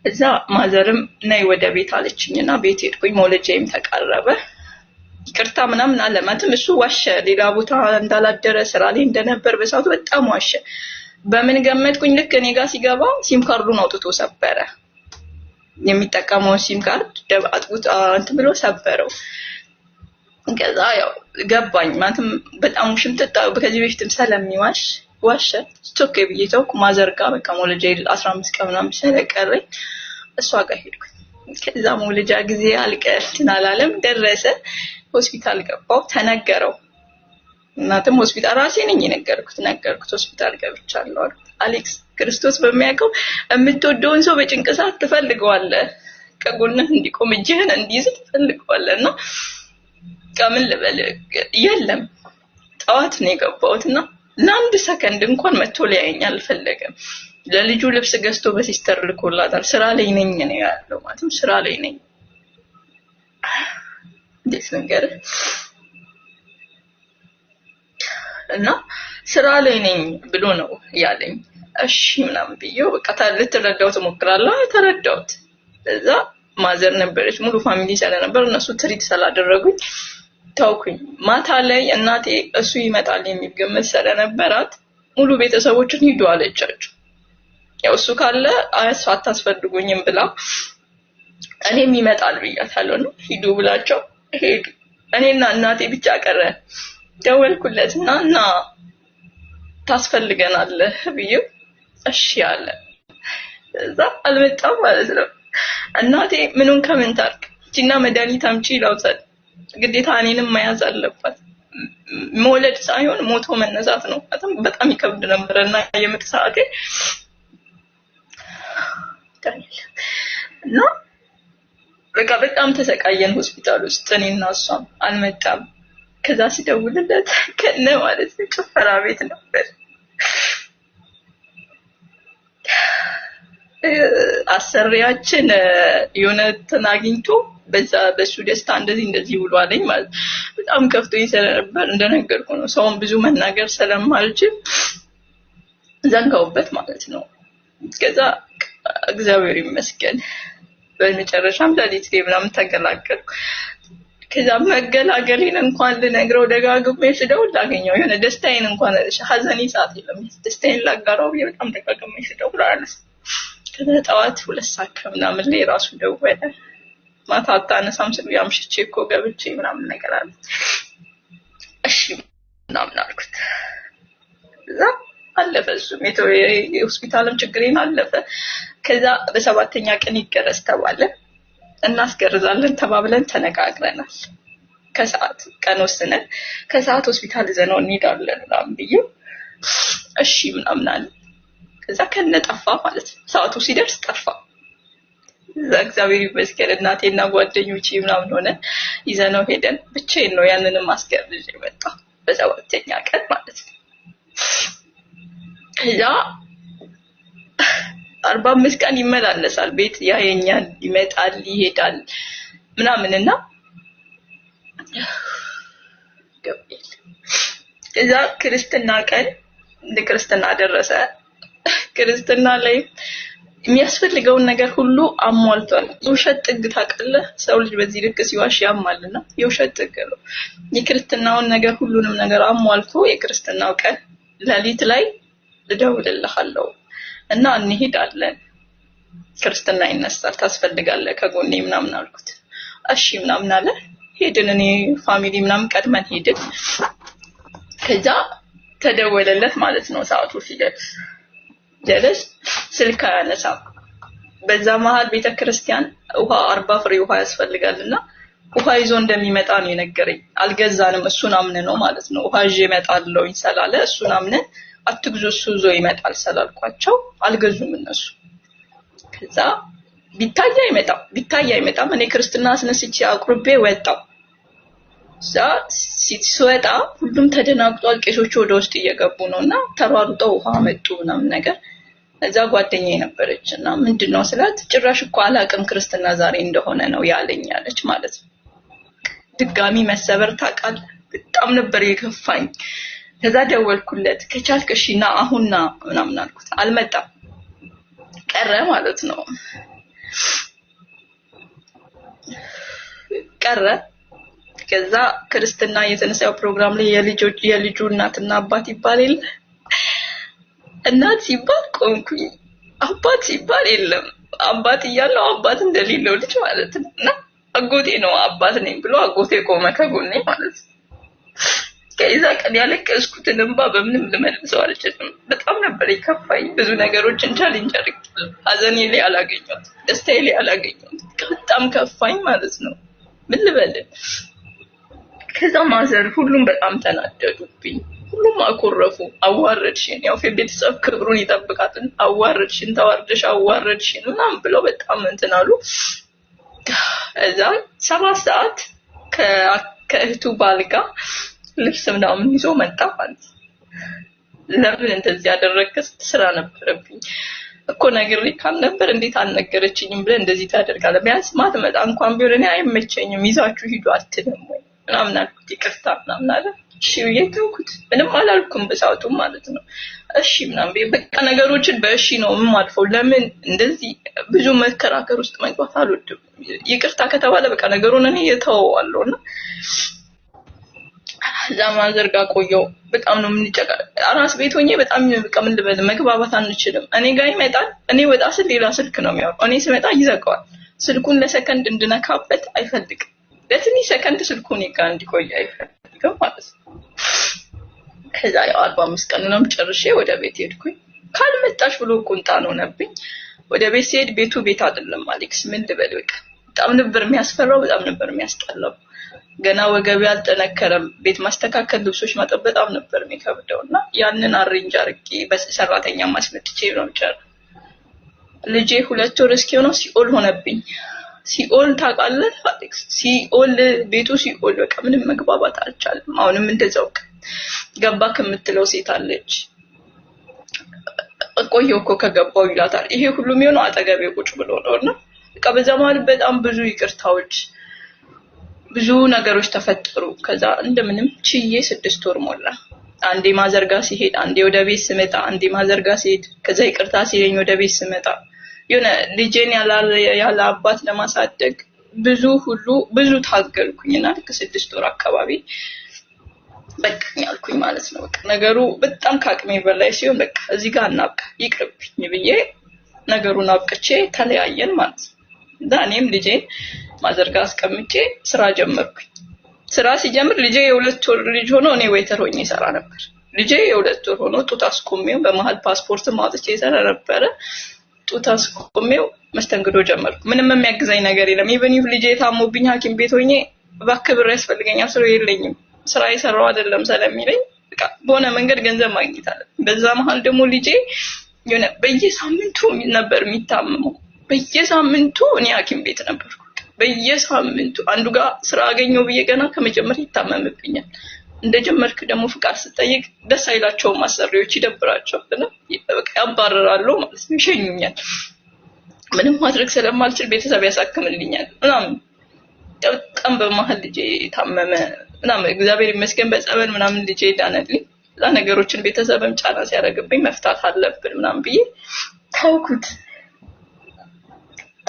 እዛ ማዘርም ነይ ወደ ቤት አለችኝና ቤት ሄድኩኝ። መውለጃዬም ተቃረበ። ይቅርታ ምናምን አለማትም እሱ ዋሸ፣ ሌላ ቦታ እንዳላደረ ስራ ላይ እንደነበር በሰዓቱ በጣም ዋሸ። በምን ገመትኩኝ? ልክ እኔ ጋር ሲገባ ሲም ካርዱን አውጥቶ ሰበረ። የሚጠቀመው ሲም ካርድ አጥቡት እንትን ብሎ ሰበረው። ከዛ ያው ገባኝ ማለትም በጣም ሽምጥጣ ከዚህ በፊትም ስለሚዋሽ ዋሸ። ስቶክ ብዬ ተውኩ። ማዘር ጋር በቃ መውለጃዬ 15 ቀን ምናምን ስለቀረኝ እሷ ጋር ሄድኩኝ። ከዛ መውለጃ ጊዜ አልቀርትና አላለም ደረሰ። ሆስፒታል ገባሁ፣ ተነገረው። እናትም ሆስፒታል ራሴ ነኝ ነገርኩት ሆስፒታል ገብቻለሁ አልኩት። አሌክስ ክርስቶስ በሚያውቀው የምትወደውን ሰው በጭንቅሳት ትፈልገዋለህ፣ ከጎንህ እንዲቆም እጅህን እንዲይዝ ትፈልገዋለህና ከምን ልበል የለም። ጠዋት ነው የገባሁትና ለአንድ ሰከንድ እንኳን መጥቶ ሊያየኝ አልፈለገም። ለልጁ ልብስ ገዝቶ በሲስተር ልኮላታል። ስራ ላይ ነኝ ነው ያለው። ማለትም ስራ ላይ ነኝ እንዴት ነገር እና ስራ ላይ ነኝ ብሎ ነው ያለኝ። እሺ ምናምን ብዬው በቃ ልትረዳው ትሞክራለህ። ተረዳሁት። እዛ ማዘር ነበረች፣ ሙሉ ፋሚሊ ስለነበር እነሱ ትሪት ስላደረጉኝ ታውኩኝ። ማታ ላይ እናቴ እሱ ይመጣል የሚል ግምት ስለነበራት ሙሉ ቤተሰቦችን ሂዱ አለቻቸው። ያው እሱ ካለ አታስፈልጉኝም ብላ እኔም ይመጣል ብያታለሁ ነው ሂዱ ብላቸው ሄዱ። እኔና እናቴ ብቻ ቀረ። ደወልኩለትና እና ታስፈልገናለህ ብዬው እሺ አለ። እዛ አልመጣም ማለት ነው። እናቴ ምኑን ከምን ታርቅ ጂና መድኃኒት አምጪ ይላውታል። ግዴታ እኔንም መያዝ አለባት። መውለድ ሳይሆን ሞቶ መነሳት ነው። በጣም ይከብድ ነበርና የምጥ ሰዓቴ እና በቃ በጣም ተሰቃየን ሆስፒታል ውስጥ እኔና እሷም። አልመጣም። ከዛ ሲደውልለት ከነ ማለት ነው ጭፈራ ቤት ነበር። አሰሪያችን የሆነትን አግኝቶ በሱ ደስታ እንደዚህ ብሎ አለኝ ማለት በጣም ከፍቶኝ ስለነበር እንደነገርኩ ነው። ሰውን ብዙ መናገር ስለማልችል ዘንጋውበት ማለት ነው። ከዛ እግዚአብሔር ይመስገን በመጨረሻም ዳዲት ምናምን ተገላገልኩ። ከዛ መገላገሌን እንኳን ልነግረው ደጋግሜ ስደውል ላገኘው የሆነ ደስታዬን እንኳን ሀዘኔ ሰዓት የለም ደስታዬን ላጋራው በጣም ደጋግሜ ስደውል አላነሳ። ከዛ ጠዋት 2 ሰዓት ምናምን ላይ ራሱ ደወለ። ማታ አታነሳም ስል ያምሽቼ እኮ ገብቼ ምናምን ነገር አለ። እሺ ምናምን አልኩት። ከዛ አለፈ። እሱም የሆስፒታልም ችግሬን አለፈ። ከዛ በ7ኛ ቀን ይገረዝ ተባለ። እናስገርዛለን ተባብለን ተነጋግረናል። ከሰዓት ቀን ወስነን ከሰዓት ሆስፒታል ዘነው እንሄዳለን ምናምን ብዬ እሺ ምናምን አለ። ከዛ ከነጠፋ ማለት ነው ሰዓቱ ሲደርስ ጠፋ እግዚአብሔር ይመስገን እናቴና ጓደኞቼ ምናምን ሆነ ይዘነው ሄደን ብቻዬን ነው ያንንም አስገርዤ መጣ በሰባተኛ ቀን ማለት ነው ከዛ 45 ቀን ይመላለሳል ቤት ያየኛል ይመጣል ይሄዳል ምናምንና ገብርኤል ከዛ ክርስትና ቀን ለክርስትና ደረሰ ክርስትና ላይ የሚያስፈልገውን ነገር ሁሉ አሟልቷል የውሸት ጥግ ታውቃለህ ሰው ልጅ በዚህ ልክ ሲዋሽ ያማልና የውሸት ጥግ ነው የክርስትናውን ነገር ሁሉንም ነገር አሟልቶ የክርስትናው ቀን ለሊት ላይ እደውልልሃለሁ እና እንሄዳለን ክርስትና ይነሳል ታስፈልጋለህ ከጎኔ ምናምን አልኩት እሺ ምናምን አለ ሄድን እኔ ፋሚሊ ምናምን ቀድመን ሄድን ከዛ ተደወለለት ማለት ነው ሰዓቱ ሲደርስ ጀለስ ስልክ ያነሳ በዛ መሃል ቤተክርስቲያን ውሃ 40 ፍሬ ውሃ ያስፈልጋልና ውሃ ይዞ እንደሚመጣ ነው የነገረኝ አልገዛንም እሱን አምነ ነው ማለት ነው ውሃ ይዤ እመጣለሁ ይሰላለ እሱን አምነ አትግዙ እሱ ይዞ ይመጣል ሰላልኳቸው አልገዙም እነሱ ከዛ ቢታያ ይመጣ እኔ ክርስትና አስነስቼ አቁርቤ ወጣው ሲወጣ ሁሉም ተደናግጧል ቄሶቹ ወደ ውስጥ እየገቡ ነውና ተሯሩጠው ውሃ መጡ ምናምን ነገር እዛ ጓደኛዬ ነበረችና ምንድነው ስላት ጭራሽ እኮ አላቅም ክርስትና ዛሬ እንደሆነ ነው ያለኝ አለች ማለት ነው ድጋሚ መሰበር ታቃል በጣም ነበር የከፋኝ ከዛ ደወልኩለት ከቻልክ እሺና አሁንና ምናምን አልኩት አልመጣም ቀረ ማለት ነው ቀረ ከዛ ክርስትና የተነሳው ፕሮግራም ላይ የልጁ እናትና አባት ይባላል እናት ሲባል ቆንኩኝ አባት ሲባል የለም አባት ይያለው አባት እንደሌለው ልጅ ማለት ነውና አጎቴ ነው አባት ነኝ ብሎ አጎቴ ቆመ ከጎኔ ማለት ነው ከዛ ቀን ያለቀስኩትን እንባ በምንም ልመልሰው አልችልም በጣም ነበር የከፋኝ ብዙ ነገሮችን ቻሌንጅ አድርጌ አዘኔ ላይ አላገኘሁት ደስታዬ ላይ አላገኘሁት በጣም ከፋኝ ማለት ነው ምን ልበል ከዛ ማዘር ሁሉም በጣም ተናደዱብኝ ሁሉም አኮረፉ አዋረድሽን ያው ቤተሰብ ክብሩን ይጠብቃልን አዋረድሽን ተዋርደሽ አዋረድሽን ምናምን ብለው በጣም እንትን አሉ እዛ 7 ሰዓት ከእህቱ ባልጋ ልብስ ምናምን ይዞ መጣ ማለት ለምን እንደዚህ ያደረከስ ስራ ነበርብኝ እኮ ነግሬ ካል ነበር እንዴት አልነገረችኝም ብለ እንደዚህ ታደርጋለህ ቢያንስ ማትመጣ እንኳን ቢሆን እኔ አይመቸኝም ይዛችሁ ሂዱ አትልም ወይ ምናምን አልኩት ይቅርታ ምናምን አለ እሺ ይተውኩት ምንም አላልኩም በሰዓቱ ማለት ነው እሺ ምናምን በቃ ነገሮችን በእሺ ነው የማልፈው ለምን እንደዚህ ብዙ መከራከር ውስጥ መግባት አልወድም ይቅርታ ከተባለ በቃ ነገሩን እኔ የተወዋለሁና ዛማን ዘርጋ ቆየው በጣም ነው ምንጨቃ አራስ ቤት ሆኜ በጣም በቃ ምን ልበል መግባባት አንችልም እኔ ጋር ይመጣል እኔ ወጣ ስል ሌላ ስልክ ነው የሚያወራው እኔ ስመጣ ይዘጋዋል ስልኩን ለሰከንድ እንድነካበት አይፈልግም ለትንሽ ሰከንድ ስልኩን ይጋ እንዲቆይ አይፈልግም ማለት ነው ከዛ ያው 45 ቀን ነው ጨርሼ ወደ ቤት ሄድኩኝ ካልመጣሽ ብሎ ቁንጣ ነው ነብኝ ወደ ቤት ሲሄድ ቤት አይደለም አሌክስ ምን ልበል በቃ በጣም ነበር የሚያስፈራው በጣም ነበር የሚያስጠላው ገና ወገብ ያልተነከረም ቤት ማስተካከል ልብሶች ማጠብ በጣም ነበር የሚከብደውና ያንን አሬንጅ አርቄ በሰራተኛ ማስመጥቼ ነው ጨር ልጄ 2 ወር እስኪሆነው ሲኦል ሆነብኝ ሲኦል ታውቃለህ አሌክስ ሲኦል ቤቱ ሲኦል በቃ ምንም መግባባት አልቻለም አሁንም እንደዛው ገባ ከምትለው ሴት አለች ቆየው እኮ ከገባው ይላታል ይሄ ሁሉ የሚሆነው አጠገቤ ቁጭ ብሎ ነውና በቃ በዛማል በጣም ብዙ ይቅርታዎች ብዙ ነገሮች ተፈጠሩ ከዛ እንደምንም ቺዬ 6 ወር ሞላ አንዴ ማዘርጋ ሲሄድ አንዴ ወደ ቤት ስመጣ አንዴ ማዘርጋ ሲሄድ ከዛ ይቅርታ ሲለኝ ወደ ቤት ስመጣ የሆነ ልጄን ያለ አባት ለማሳደግ ብዙ ታገልኩኝና ልክ 6 ወር አካባቢ በቃ ያልኩኝ ማለት ነው በቃ ነገሩ በጣም ካቅሜ በላይ ሲሆን በቃ እዚህ ጋር እናብቃ ይቅርብኝ ብዬ ነገሩን አብቅቼ ተለያየን ማለት ነው ዳኔም ልጄን ማዘርጋ አስቀምጬ ስራ ጀመርኩኝ ስራ ሲጀምር ልጄ የ2 ወር ልጅ ሆኖ እኔ ዌተር ሆኜ ሰራ ነበር ልጄ የ2 ወር ሆኖ ጡት አስቆሜው በመሃል ፓስፖርት ማውጥቼ ሰራ ነበር ጡት አስቆሜው መስተንግዶ ጀመርኩ ምንም የሚያግዛኝ ነገር የለም ኢቭን ይፍ ልጄ ታሞብኝ ሐኪም ቤት ሆኜ ባክብር ያስፈልገኛል ስራ የለኝም ስራ ይሰራው አይደለም ስለሚለኝ በቃ በሆነ መንገድ ገንዘብ ማግኘት አለ በዛ መሃል ደግሞ ልጄ የሆነ በየሳምንቱ ነበር የሚታመመው በየሳምንቱ እኔ ሐኪም ቤት ነበርኩ በየሳምንቱ አንዱ ጋር ስራ አገኘው ብዬ ገና ከመጀመሪያ ይታመምብኛል እንደጀመርክ ደግሞ ፍቃድ ስጠይቅ ደስ አይላቸው ማሰሪዎች ይደብራቸውና በቃ ያባረራሉ ማለት ነው ይሸኙኛል ምንም ማድረግ ስለማልችል ቤተሰብ ያሳክምልኛል ምናምን በጣም በመሃል ልጄ ታመመ ምናምን እግዚአብሔር ይመስገን በጸበል ምናምን ልጄ ዳነልኝ ነገሮችን ቤተሰብም ጫና ሲያደርግብኝ መፍታት አለብን ምናምን ብዬ ተውኩት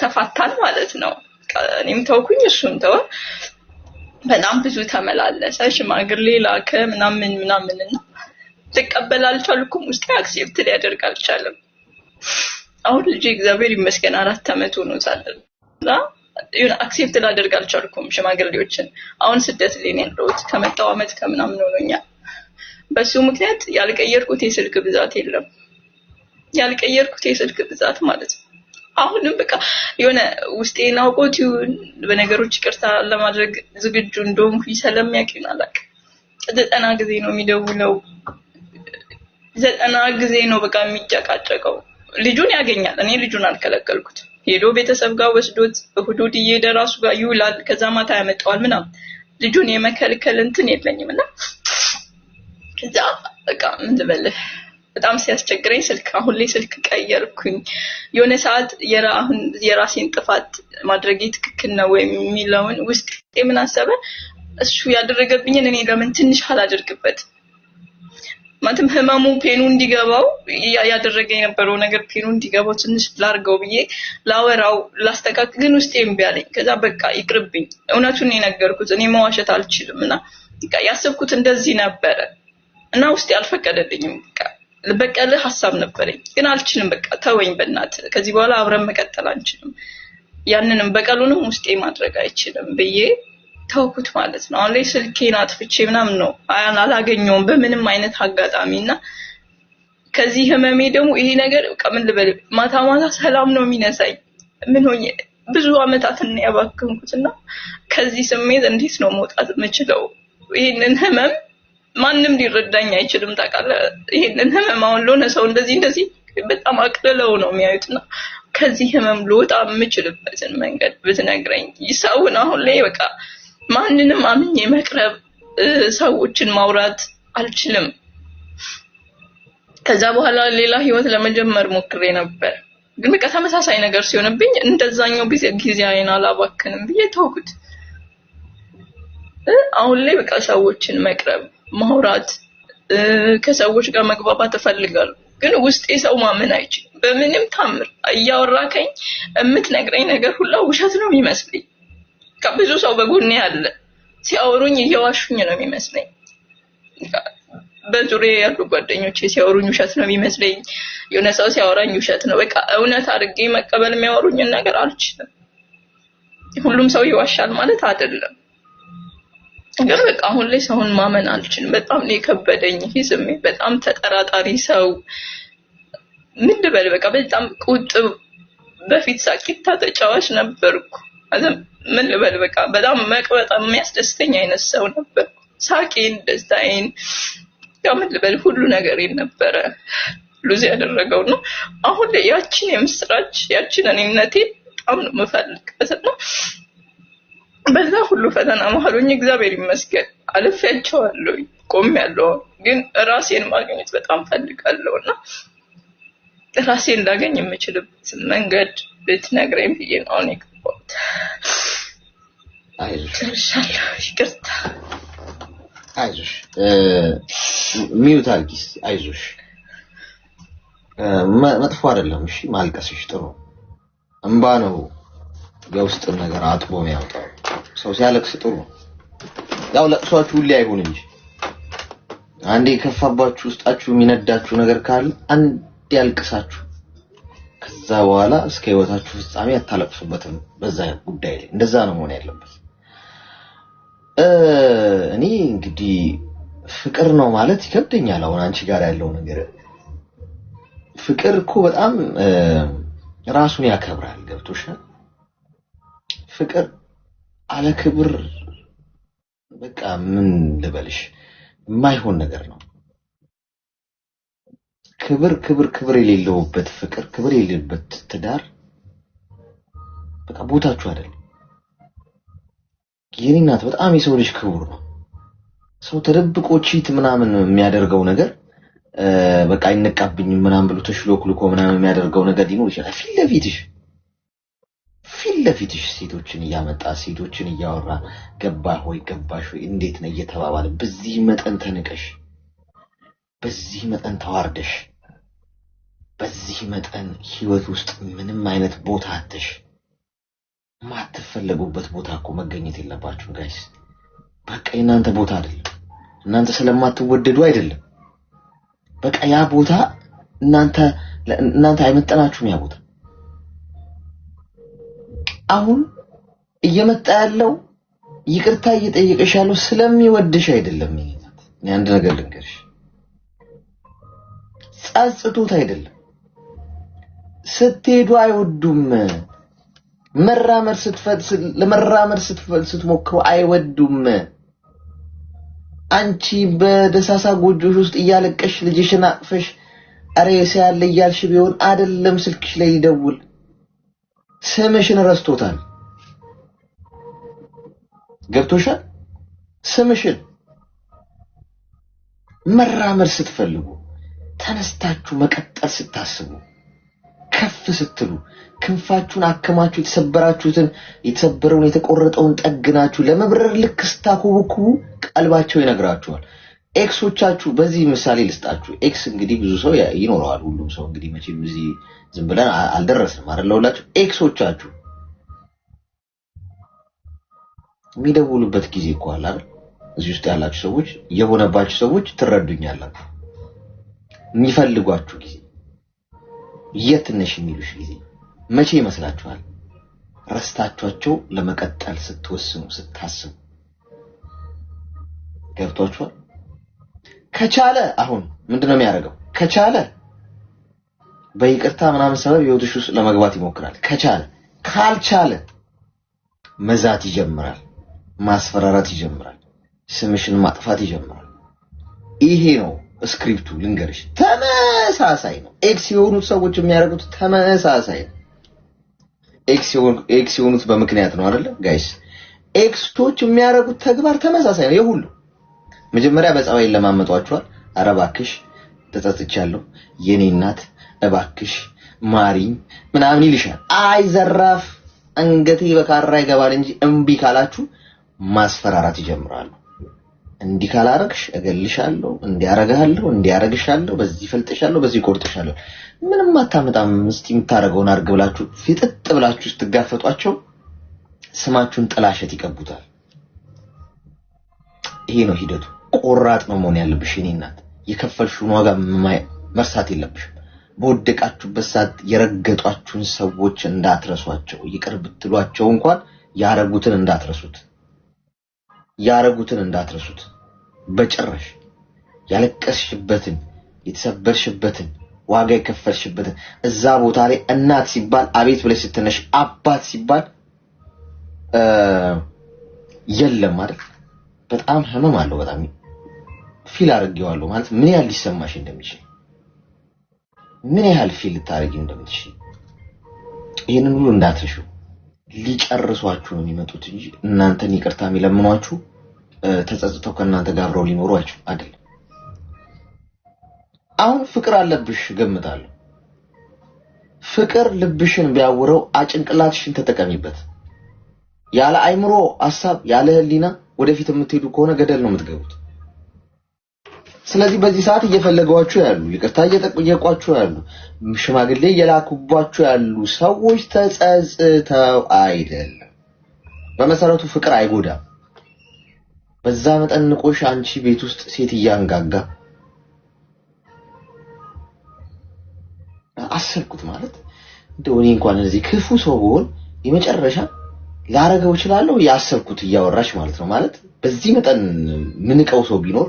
ተፋታን ማለት ነው እኔም ተውኩኝ እሱም ተው በጣም ብዙ ተመላለሰ ሽማግሌ ላከ ምናምን ተቀበል አልቻልኩም ውስጥ አክሴፕት ሊያደርግ አልቻለም አሁን ልጄ እግዚአብሔር ይመስገን 4 አመት ሆኖታልና አክሴፕት ላደርግ አልቻልኩም ሽማግሌዎችን አሁን ስደት ላይ ነው ያለሁት ከመጣው አመት ከምናምን ሆኖኛል በሱ ምክንያት ያልቀየርኩት የስልክ ብዛት የለም ያልቀየርኩት የስልክ ብዛት ማለት ነው አሁንም በቃ የሆነ ውስጤን አውቆት በነገሮች ይቅርታ ለማድረግ ዝግጁ እንደሆንኩ ስለሚያውቅኝ አላውቅ 90 ጊዜ ነው የሚደውለው 90 ጊዜ ነው በቃ የሚጨቃጨቀው ልጁን ያገኛል እኔ ልጁን አልከለከልኩት ሄዶ ቤተሰብ ጋር ወስዶት እሁድ እየደራሱ ጋር ይውላል ከዛ ማታ ያመጣዋል ምናምን ልጁን የመከልከል እንትን የለኝምና ከዛ በቃ ምን ልበልህ በጣም ሲያስቸግረኝ ስልክ አሁን ላይ ስልክ ቀየርኩኝ የሆነ ሰዓት አሁን የራሴን ጥፋት ማድረግ ትክክል ነው ወይ የሚለውን ውስጥ ምን አሰበ እሱ ያደረገብኝን እኔ ለምን ትንሽ አላደርግበት ማለትም ህመሙ ፔኑ እንዲገባው ያደረገ የነበረው ነገር ፔኑ እንዲገባው ትንሽ ላርገው ብዬ ላወራው ላስተካክል ግን ውስጤ እምቢያለኝ ከዛ በቃ ይቅርብኝ እውነቱን ነገርኩት እኔ መዋሸት አልችልምና በቃ ያሰብኩት እንደዚህ ነበር እና ውስጤ አልፈቀደልኝም በቃ ሐሳብ ነበረኝ ግን አልችልም በቃ ተወኝ በእናት ከዚህ በኋላ አብረን መቀጠል አንችልም ያንንም በቀሉንም ውስጤ ማድረግ አይችልም ብዬ ተውኩት ማለት ነው አሁን ላይ ስልኬን አጥፍቼ ምናምን ነው አላገኘውም በምንም አይነት አጋጣሚና ከዚህ ህመሜ ደግሞ ይሄ ነገር ቀምን ልበል ማታ ሰላም ነው የሚነሳኝ ምን ሆኜ ብዙ አመታትን ያባከንኩትና ከዚህ ስሜት እንዴት ነው መውጣት የምችለው ይሄንን ህመም ማንንም ሊረዳኝ አይችልም ታውቃለህ ይሄንን ህመም አሁን ለሆነ ሰው እንደዚህ በጣም አቅልለው ነው የሚያዩትና ከዚህ ህመም ልወጣ የምችልበትን መንገድ ብትነግረኝ ይሳውን አሁን ላይ በቃ ማንንም አምኜ መቅረብ ሰዎችን ማውራት አልችልም ከዛ በኋላ ሌላ ህይወት ለመጀመር ሞክሬ ነበር ግን በቃ ተመሳሳይ ነገር ሲሆንብኝ እንደዛኛው ጊዜ አይና አላባከንም ብዬ ተውኩት አሁን ላይ በቃ ሰዎችን መቅረብ ማውራት ከሰዎች ጋር መግባባት እፈልጋለሁ ግን ውስጤ ሰው ማመን አይችልም በምንም ታምር እያወራከኝ እምትነግረኝ ነገር ሁሉ ውሸት ነው የሚመስለኝ ከብዙ ሰው በጎኔ አለ ሲያወሩኝ እየዋሹኝ ነው የሚመስለኝ በዙሪያ ያሉ ጓደኞቼ ሲያወሩኝ ውሸት ነው የሚመስለኝ የሆነ ሰው ሲያወራኝ ውሸት ነው በቃ እውነት አድርጌ መቀበል የሚያወሩኝ ነገር አልችልም ሁሉም ሰው ይዋሻል ማለት አይደለም ግን በቃ አሁን ላይ ሰውን ማመን አልችልም በጣም ለከበደኝ ይዝም በጣም ተጠራጣሪ ሰው ምን ልበል በቃ በጣም ቁጥብ በፊት ሳቂታ ተጫዋች ነበርኩ አዘም ምን ልበል በቃ በጣም መቅበጣ የሚያስደስተኝ አይነት ሰው ነበር ሳቂን ደስታዬን ምን ልበል ሁሉ ነገር ነበር ሉዝ ያደረገው ነው አሁን ላይ ያቺን የምስራች ያቺን እኔነቴ በጣም ነው መፈልከትና በዛ ሁሉ ፈተና መሀሉኝ እግዚአብሔር ይመስገን አልፈያቸዋለሁ ቆሜያለሁ ግን ራሴን ማግኘት በጣም ፈልጋለሁና ራሴን ላገኝ የምችልበት መንገድ ብትነግረኝ ብዬ ነው የገባሁት አይዞሽ ይቅርታ አይዞሽ ሚውት አርጊስ አይዞሽ መጥፎ አይደለም እሺ ማልቀስሽ ጥሩ እንባ ነው የውስጥ ነገር አጥቦ የሚያወጣው ሰው ሲያለቅስ ጥሩ ያው ለቅሷችሁ ሁሉ አይሆን እንጂ አንዴ ከፋባችሁ ውስጣችሁ የሚነዳችሁ ነገር ካለ አንድ ያልቅሳችሁ ከዛ በኋላ እስከ ህይወታችሁ ፍጻሜ አታለቅሱበትም በዛ ጉዳይ ላይ እንደዛ ነው መሆን ያለበት እኔ እንግዲህ ፍቅር ነው ማለት ይከብደኛል አሁን አንቺ ጋር ያለው ነገር ፍቅር እኮ በጣም ራሱን ያከብራል ገብቶሻል ፍቅር አለ ክብር በቃ ምን ልበልሽ የማይሆን ነገር ነው ክብር የሌለውበት ፍቅር ክብር የሌለበት ትዳር በቃ ቦታችሁ አይደለም። የኔ እናት በጣም የሰው ልጅ ክቡር ነው። ሰው ተደብቆ ቺት ምናምን የሚያደርገው ነገር በቃ አይነቃብኝም ምናምን ብሎ ተሽሎክልኮ ምናምን የሚያደርገው ነገር ሊኖር ይችላል። ፊት ለፊትሽ ሴቶችን እያመጣ ሴቶችን እያወራ ገባህ ወይ ገባሽ ወይ እንዴት ነው እየተባባለ በዚህ መጠን ተንቀሽ በዚህ መጠን ተዋርደሽ በዚህ መጠን ህይወት ውስጥ ምንም አይነት ቦታ አጥተሽ ማትፈልጉበት ቦታ እኮ መገኘት የለባችሁም ጋይስ። በቃ እናንተ ቦታ አይደለም። እናንተ ስለማትወደዱ አይደለም። በቃ ያ ቦታ እናንተ አይመጣናችሁም ያ ቦታ። አሁን እየመጣ ያለው ይቅርታ እየጠየቀሽ ያለው ስለሚወድሽ አይደለም። እኔ አንድ ነገር ልንገርሽ፣ ጸጽቶት አይደለም። ስትሄዱ አይወዱም። ለመራመድ ስትሞክሩ አይወዱም። አንቺ በደሳሳ ጎጆሽ ውስጥ እያለቀሽ ልጅሽን አቅፈሽ አሬስ ያለ እያልሽ ቢሆን አይደለም ስልክሽ ላይ ይደውል። ስምሽን ረስቶታል። ገብቶሻል? ስምሽን መራመድ ስትፈልጉ ተነስታችሁ መቀጠል ስታስቡ ከፍ ስትሉ ክንፋችሁን አከማችሁ የተሰበረውን የተቆረጠውን ጠግናችሁ ለመብረር ልክ ስታኮበኩቡ ቀልባቸው ይነግራችኋል። ኤክሶቻችሁ በዚህ ምሳሌ ልስጣችሁ። ኤክስ እንግዲህ ብዙ ሰው ይኖረዋል። ሁሉም ሰው እንግዲህ መቼም እዚህ ዝም ብለን አልደረስንም አይደለውላችሁ። ኤክሶቻችሁ የሚደውሉበት ጊዜ እኮ አለ አይደል? እዚህ ውስጥ ያላችሁ ሰዎች የሆነባችሁ ሰዎች ትረዱኛላችሁ። የሚፈልጓችሁ ጊዜ የት ነሽ የሚሉሽ ጊዜ መቼ ይመስላችኋል? ረስታችኋቸው ለመቀጠል ስትወስኑ ስታስቡ። ገብቷችኋል? ከቻለ አሁን ምንድነው የሚያደርገው? ከቻለ በይቅርታ ምናምን ሰበብ ህይወትሽ ውስጥ ለመግባት ይሞክራል። ካልቻለ መዛት ይጀምራል፣ ማስፈራራት ይጀምራል፣ ስምሽን ማጥፋት ይጀምራል። ይሄ ነው ስክሪፕቱ። ልንገርሽ፣ ተመሳሳይ ነው። ኤክስ የሆኑት ሰዎች የሚያደርጉት ተመሳሳይ ነው። ኤክስ የሆኑት በምክንያት ነው አይደለ ጋይስ? ኤክሶች የሚያደርጉት ተግባር ተመሳሳይ ነው የሁሉ። መጀመሪያ በጸባይ ለማመጧቸዋል። ኧረ እባክሽ ተጸጽቻለሁ የኔ እናት እባክሽ ማሪኝ ምናምን ይልሻል። አይ ዘራፍ አንገቴ በካራ ይገባል እንጂ እምቢ ካላችሁ ማስፈራራት ይጀምራሉ። እንዲህ ካላረግሽ እገልሻለሁ፣ እንዲያረጋለሁ፣ እንዲያረግሻለሁ፣ በዚህ ፈልጥሻለሁ፣ በዚህ ቆርጥሻለሁ። ምንም አታመጣም እስቲ የምታረገውን አርግ ብላችሁ ፍጥጥ ብላችሁ ስትጋፈጧቸው ስማችሁን ጥላሸት ይቀቡታል። ይሄ ነው ሂደቱ። ቆራጥ ነው መሆን ያለብሽ የኔ እናት። የከፈልሽውን ዋጋ መርሳት የለብሽም። በወደቃችሁበት ሰዓት የረገጧችሁን ሰዎች እንዳትረሷቸው። ይቅር ብትሏቸው እንኳን ያረጉትን እንዳትረሱት በጭራሽ። ያለቀስሽበትን የተሰበርሽበትን ዋጋ የከፈልሽበትን እዛ ቦታ ላይ እናት ሲባል አቤት ብለሽ ስትነሽ አባት ሲባል የለም አይደል? በጣም ህመም አለው። በጣም ፊል አድርጌዋለሁ ማለት ምን ያህል ሊሰማሽ እንደሚችል ምን ያህል ፊል ልታረጊ እንደምትችል። ይሄንን ሁሉ እንዳትረሹ። ሊጨርሷችሁ ነው የሚመጡት እንጂ እናንተን ይቅርታ የሚለምኗችሁ ተጸጽተው ከእናንተ ጋር አብረው ሊኖሩ አይደለም። አሁን ፍቅር አለብሽ ገምታለሁ። ፍቅር ልብሽን ቢያውረው አጭንቅላትሽን ተጠቀሚበት። ያለ አይምሮ ሐሳብ ያለ ህሊና ወደፊት የምትሄዱ ከሆነ ገደል ነው የምትገቡት። ስለዚህ በዚህ ሰዓት እየፈለጓችሁ ያሉ ይቅርታ እየጠየቋችሁ ያሉ ሽማግሌ እየላኩባችሁ ያሉ ሰዎች ተጸጽተው አይደለም። በመሰረቱ ፍቅር አይጎዳም። በዛ መጠን ንቆሽ አንቺ ቤት ውስጥ ሴት እያንጋጋ አሰብኩት ማለት እንደው እኔ እንኳን እዚህ ክፉ ሰው ብሆን የመጨረሻ ላረገው እችላለሁ ያሰብኩት እያወራሽ ማለት ነው። ማለት በዚህ መጠን ምንቀው ሰው ቢኖር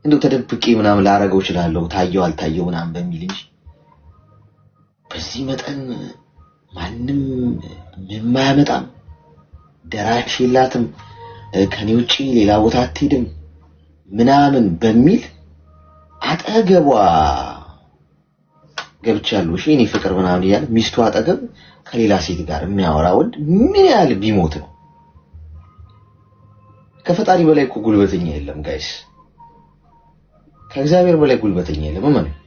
እንደው ተደብቄ ምናምን ላረገው እችላለሁ ታየው አልታየው ምናምን በሚል እንጂ በዚህ መጠን ማንም የማያመጣም ደራሽ የላትም ከኔ ውጪ ሌላ ቦታ አትሄድም ምናምን በሚል አጠገቧ ገብቻለሁ እሺ እኔ ፍቅር ምናምን ይያል ሚስቱ አጠገብ ከሌላ ሴት ጋር የሚያወራ ወንድ ምን ያህል ቢሞት ነው? ከፈጣሪ በላይ እኮ ጉልበተኛ የለም ጋይስ። ከእግዚአብሔር በላይ ጉልበተኛ የለም ማለት ነው።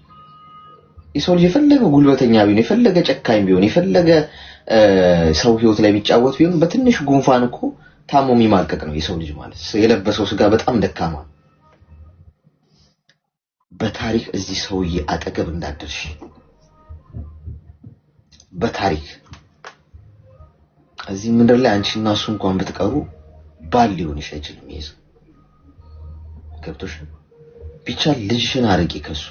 የሰው ልጅ የፈለገ ጉልበተኛ ቢሆን የፈለገ ጨካኝ ቢሆን የፈለገ ሰው ህይወት ላይ ቢጫወት ቢሆን በትንሽ ጉንፋን እኮ ታሞ የሚማቀቅ ነው የሰው ልጅ ማለት። የለበሰው ስጋ በጣም ደካማ ነው። በታሪክ እዚህ ሰውዬ አጠገብ እንዳደርሽ በታሪክ እዚህ ምድር ላይ አንቺና እሱ እንኳን ብትቀሩ ባል ሊሆንሽ አይችልም። ይሄ ገብቶሽ ብቻ ልጅሽን አርቂ ከሱ።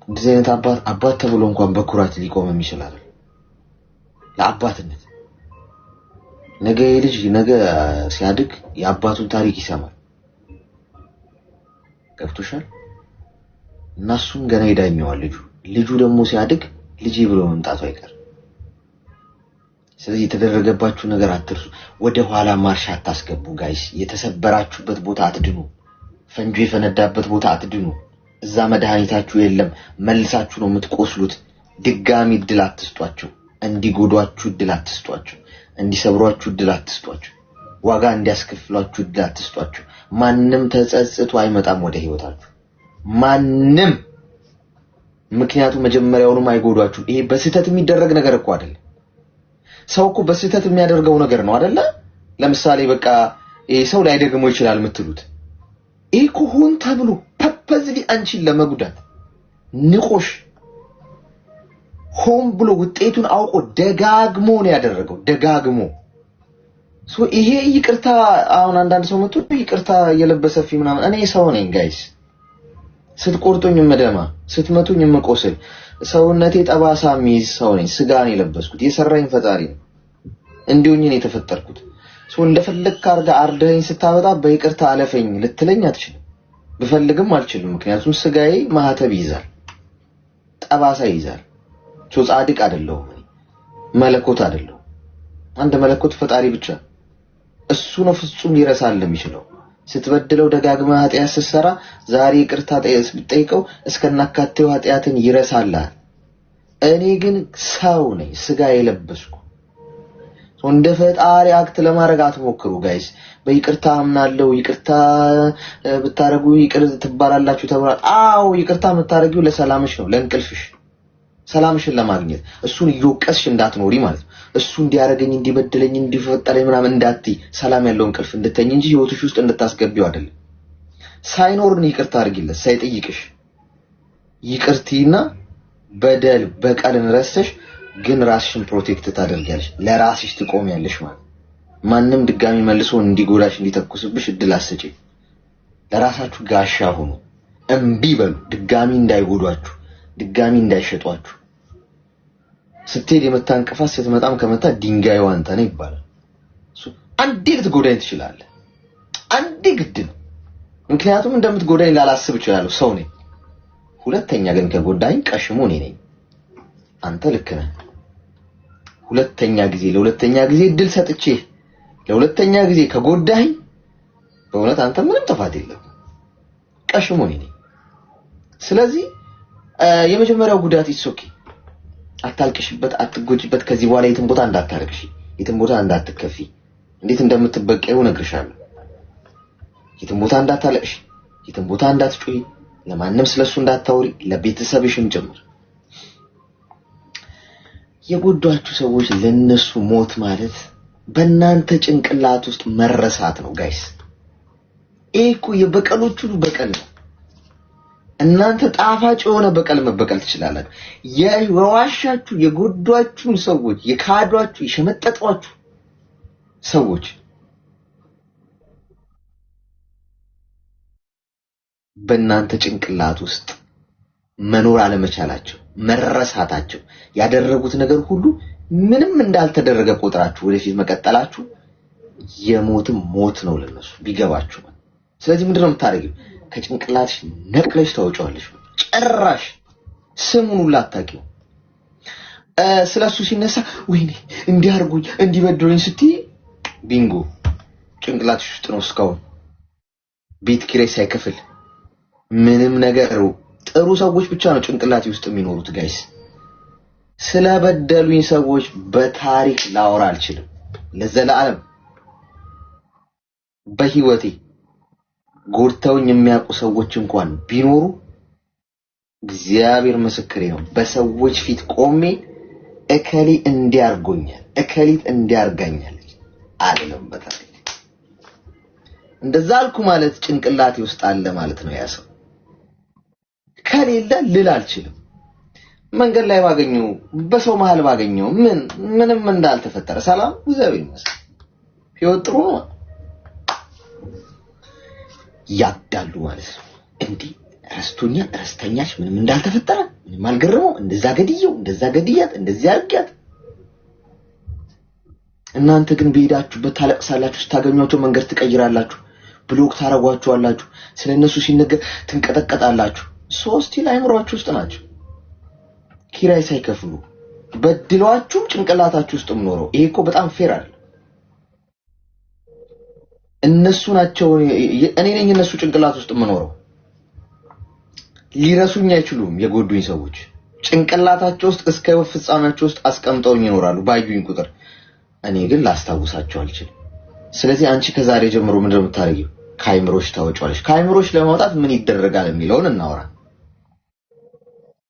እንደዚህ አይነት አባት ተብሎ እንኳን በኩራት ሊቆም ይችላል ለአባትነት። ነገ ልጅ ነገ ሲያድግ የአባቱን ታሪክ ይሰማል። ገብቶሻል? እናሱም ገና ይዳኘዋል ልጁ ደግሞ ሲያድግ ልጅ ብሎ መምጣቱ አይቀር። ስለዚህ የተደረገባችሁ ነገር አትርሱ። ወደ ኋላ ማርሽ አታስገቡ ጋይስ። የተሰበራችሁበት ቦታ አትድኑ። ፈንጆ የፈነዳበት ቦታ አትድኑ። እዛ መድኃኒታችሁ የለም። መልሳችሁ ነው የምትቆስሉት። ድጋሚ እድል አትስጧቸው። እንዲጎዷችሁ እድል አትስጧቸው። እንዲሰብሯችሁ እድል አትስጧቸው። ዋጋ እንዲያስከፍሏችሁ እድል አትስጧቸው። ማንንም ተጸጽቶ አይመጣም ወደ ህይወታችሁ ማንንም። ምክንያቱም መጀመሪያውንም አይጎዷችሁ። ይሄ በስህተት የሚደረግ ነገር እኮ አይደለም። ሰው እኮ በስህተት የሚያደርገው ነገር ነው አይደለ? ለምሳሌ በቃ ይሄ ሰው ላይ ደግሞ ይችላል የምትሉት ይሄ እኮ ሆን ተብሎ ፐርፐዝሊ አንቺን ለመጉዳት ንቆሽ ሆን ብሎ ውጤቱን አውቆ ደጋግሞ ነው ያደረገው። ደጋግሞ ይሄ ይቅርታ አሁን አንዳንድ ሰው መጥቶ ይቅርታ የለበሰፊ ምናምን እኔ ሰው ነኝ ጋይስ። ስትቆርጡኝ መደማ ስትመቱኝ መቆሰል ሰውነቴ ጠባሳ ሚዝ ሰው ነኝ። ስጋን የለበስኩት የሰራኝ ፈጣሪ ነው። እንዲሁኝ ነው የተፈጠርኩት። እንደፈለክ አርጋ አርደኝ ስታወጣ በይቅርታ አለፈኝ ልትለኝ አትችልም። ብፈልግም አልችልም። ምክንያቱም ስጋዬ ማህተብ ይዛል፣ ጠባሳ ይዛል። ጻድቅ አይደለሁም፣ መለኮት አይደለሁም። አንድ መለኮት ፈጣሪ ብቻ እሱ ነው ፍጹም ሊረሳል የሚችለው። ስትበድለው ደጋግማ ኃጢያት ስትሰራ ዛሬ ይቅርታ ብትጠይቀው እስከናካቴው ኃጢያትን ይረሳልሃል። እኔ ግን ሰው ነኝ፣ ስጋ የለበስኩ። እንደ ፈጣሪ አክት ለማድረግ አትሞክሩ ጋይስ። በይቅርታ አምናለሁ ይቅርታ ብታረጉ ይቅር ትባላላችሁ ተብሏል። አዎ ይቅርታ የምታረጊው ለሰላምሽ ነው፣ ለእንቅልፍሽ ሰላምሽን ለማግኘት እሱን ይወቀስሽ እንዳትኖሪ ማለት ነው። እሱ እንዲያረገኝ እንዲበደለኝ እንዲፈጠረኝ ምናምን እንዳትይ ሰላም ያለው እንቅልፍ እንድተኝ እንጂ ህይወትሽ ውስጥ እንድታስገቢው አይደለም። ሳይኖርን ይቅርታ አርጊለት ሳይጠይቅሽ ይቅርቲና በደል በቀልን ረስተሽ ግን ራስሽን ፕሮቴክት ታደርጊያለሽ፣ ለራስሽ ትቆሚያለሽ ማለት። ማንንም ድጋሚ መልሶ እንዲጎዳሽ እንዲተኩስብሽ እድል አትሰጪ። ለራሳችሁ ጋሻ ሁኑ። እምቢ በሉ። ድጋሚ እንዳይጎዷችሁ፣ ድጋሚ እንዳይሸጧችሁ። ስትሄድ የመታንቀፋት ስትመጣም ከመታ ድንጋዩ አንተ ነህ ይባላል። አንዴ ልትጎዳኝ ትችላለህ፣ አንዴ ግድ ነው። ምክንያቱም እንደምትጎዳኝ ላላስብ እችላለሁ፣ ሰው ነኝ። ሁለተኛ ግን ከጎዳኝ ቀሽሙ እኔ ነኝ፣ አንተ ልክ ነህ። ለሁለተኛ ጊዜ እድል ሰጥቼ ለሁለተኛ ጊዜ ከጎዳኝ በእውነት አንተ ምንም ጥፋት የለም፣ ቀሽሙ እኔ ነኝ። ስለዚህ የመጀመሪያው ጉዳት ይሶኪ አታልቅሽበት፣ አትጎጂበት። ከዚህ በኋላ የትም ቦታ እንዳታለቅሺ፣ የትም ቦታ እንዳትከፊ። እንዴት እንደምትበቀዩ ነግርሻለሁ። የትም ቦታ እንዳታለቅሺ፣ የትም ቦታ እንዳትጮሂ፣ ለማንም ስለሱ እንዳታወሪ፣ ለቤተሰብሽም ጭምር። የጎዳችሁ ሰዎች ለነሱ ሞት ማለት በእናንተ ጭንቅላት ውስጥ መረሳት ነው ጋይስ። እኮ የበቀሎቹ በቀል ነው። እናንተ ጣፋጭ የሆነ በቀል መበቀል ትችላላችሁ። የዋሻችሁ የጎዳችሁ ሰዎች፣ የካዷችሁ የሸመጠጧችሁ ሰዎች በእናንተ ጭንቅላት ውስጥ መኖር አለመቻላቸው፣ መረሳታቸው፣ ያደረጉት ነገር ሁሉ ምንም እንዳልተደረገ ቆጥራችሁ ወደፊት መቀጠላችሁ የሞትም ሞት ነው ለነሱ ቢገባችሁ። ስለዚህ ምንድነው የምታደርጊው? ከጭንቅላትሽ ነቅለሽ ታወጪዋለሽ። ጭራሽ ስሙን ሁሉ አታውቂው። ስለሱ ሲነሳ ወይኔ እንዲያርጉኝ እንዲበድሉኝ ስትይ ቢንጎ ጭንቅላትሽ ውስጥ ነው እስካሁን ቤት ኪራይ ሳይከፍል ምንም ነገር ጥሩ ሰዎች ብቻ ነው ጭንቅላቴ ውስጥ የሚኖሩት ጋይስ ስለበደሉኝ ሰዎች በታሪክ ላወራ አልችልም ለዘላለም በህይወቴ ጎርተውኝ የሚያውቁ ሰዎች እንኳን ቢኖሩ እግዚአብሔር ምስክሬ ነው በሰዎች ፊት ቆሜ እከሊ እንዲያርጎኛል እከሊት እንዲያርጋኛል አይደለም በታሪክ እንደዛ አልኩ ማለት ጭንቅላቴ ውስጥ አለ ማለት ነው ያሰው ከሌለ ልል አልችልም መንገድ ላይ ባገኘው በሰው መሃል ባገኘው ምንም እንዳልተፈጠረ ሰላም እግዚአብሔር ይመስገን ህይወት ጥሩ ነው ያዳሉ ማለት ነው እንዴ ረስተኛሽ ምንም እንዳልተፈጠረ ምንም አልገረመው እንደዛ ገድያት እንደዚህ አርጋት እናንተ ግን በሄዳችሁበት ታለቅሳላችሁ ስታገኙአቸው መንገድ ትቀይራላችሁ ብሎክ ታረጓቸዋላችሁ ስለነሱ ሲነገር ትንቀጠቀጣላችሁ ሶስት ላይምሯችሁ ውስጥ ናቸው ኪራይ ሳይከፍሉ በድሏችሁ ጭንቅላታችሁ ውስጥ ምኖረው ይሄ እኮ በጣም ፌር አይደል እነሱ ናቸው እኔ ነኝ እነሱ ጭንቅላት ውስጥ ምኖረው ሊረሱኝ አይችሉም የጎዱኝ ሰዎች ጭንቅላታቸው ውስጥ እስከ ፍጻሜያቸው ውስጥ አስቀምጠውኝ ይኖራሉ ባዩኝ ቁጥር እኔ ግን ላስታውሳቸው አልችልም ስለዚህ አንቺ ከዛሬ ጀምሮ ምንድነው የምታረጊው ካይምሮሽ ታወጫለሽ ካይምሮሽ ለማውጣት ምን ይደረጋል የሚለውን እናወራ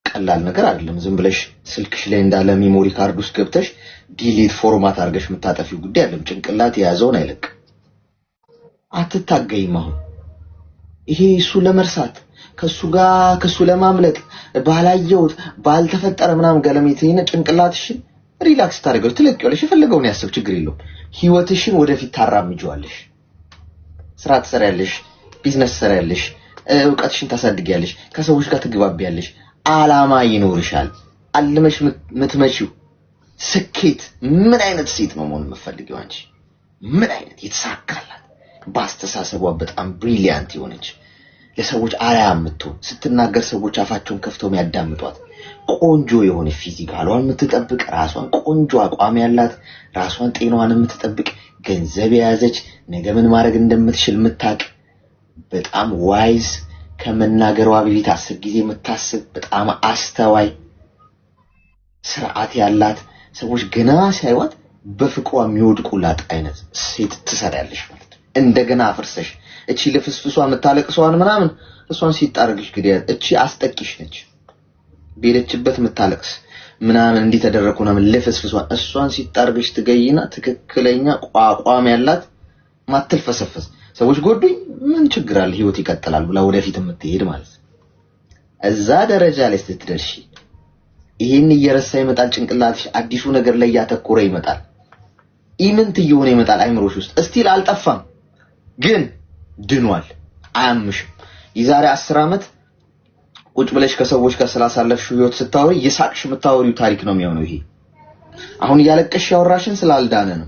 ቀላል ነገር አይደለም ዝም ብለሽ ስልክሽ ላይ እንዳለ ሜሞሪ ካርድ ውስጥ ገብተሽ ዲሊት ፎርማት አድርገሽ መታጠፊው ጉዳይ አይደለም ጭንቅላት የያዘውን አይለቅ አትታገይም አሁን ይሄ እሱ ለመርሳት ከሱ ለማምለጥ ባላየውት ባልተፈጠረ ምናምን ገለሜቴና ጭንቅላትሽን ሪላክስ ታደርገው ትለቂዋለሽ የፈለገውን ያስብ ችግር የለውም ህይወትሽን ወደፊት ታራምጂዋለሽ ስራ ትሰሪያለሽ ቢዝነስ ትሰሪያለሽ ዕውቀትሽን ታሳድጊያለሽ ከሰዎች ጋር ትግባቢያለሽ አላማ ይኖርሻል አልመሽ ምትመጪው ስኬት ምን አይነት ሴት ነው መሆን የምትፈልጊው አንቺ ምን አይነት የተሳካላት ባስተሳሰቧ በጣም ብሪሊያንት የሆነች ለሰዎች አርአያ የምትሆን ስትናገር ሰዎች አፋቸውን ከፍተው የሚያዳምጧት ቆንጆ የሆነ ፊዚካሏን የምትጠብቅ ራሷን ቆንጆ አቋም ያላት ራሷን ጤናዋን የምትጠብቅ ገንዘብ የያዘች ነገ ምን ማድረግ እንደምትችል የምታውቅ በጣም ዋይዝ ከመናገሯ በፊት 10 ጊዜ የምታስብ በጣም አስተዋይ ስርዓት ያላት ሰዎች ገና ሳይዋት በፍቅሯ የሚወድቁላት አይነት ሴት ትሰራለሽ ማለት እንደገና አፍርሰሽ እቺ ለፍስፍሷ መታለቅሷን ምናምን እሷን ሲጣርግሽ ግዲያ እቺ አስጠቂሽ ነች ቤለችበት መታለቅስ ምናምን እንዲ ተደረኩና ለፍስፍሷ እሷን ሲጣርግሽ ትገይና ትክክለኛ ቋቋም ያላት ማትልፈሰፈስ ሰዎች ጎዱኝ ምን ችግር አለ ህይወት ይቀጥላል ብላ ወደፊት የምትሄድ ማለት እዛ ደረጃ ላይ ስትደርሺ ይሄን እየረሳ ይመጣል ጭንቅላትሽ አዲሱ ነገር ላይ ያተኮረ ይመጣል ኢምንት ይሆነ ይመጣል አይምሮሽ ውስጥ እስቲል አልጠፋም ግን ድኗል አያምሽም የዛሬ 10 አመት ቁጭ ብለሽ ከሰዎች ጋር ስላሳለፍሽ ህይወት ስታወሪ የሳቅሽ የምታወሪው ታሪክ ነው የሚሆነው ይሄ አሁን ያለቀሽ ያወራሽን ስላልዳነ ነው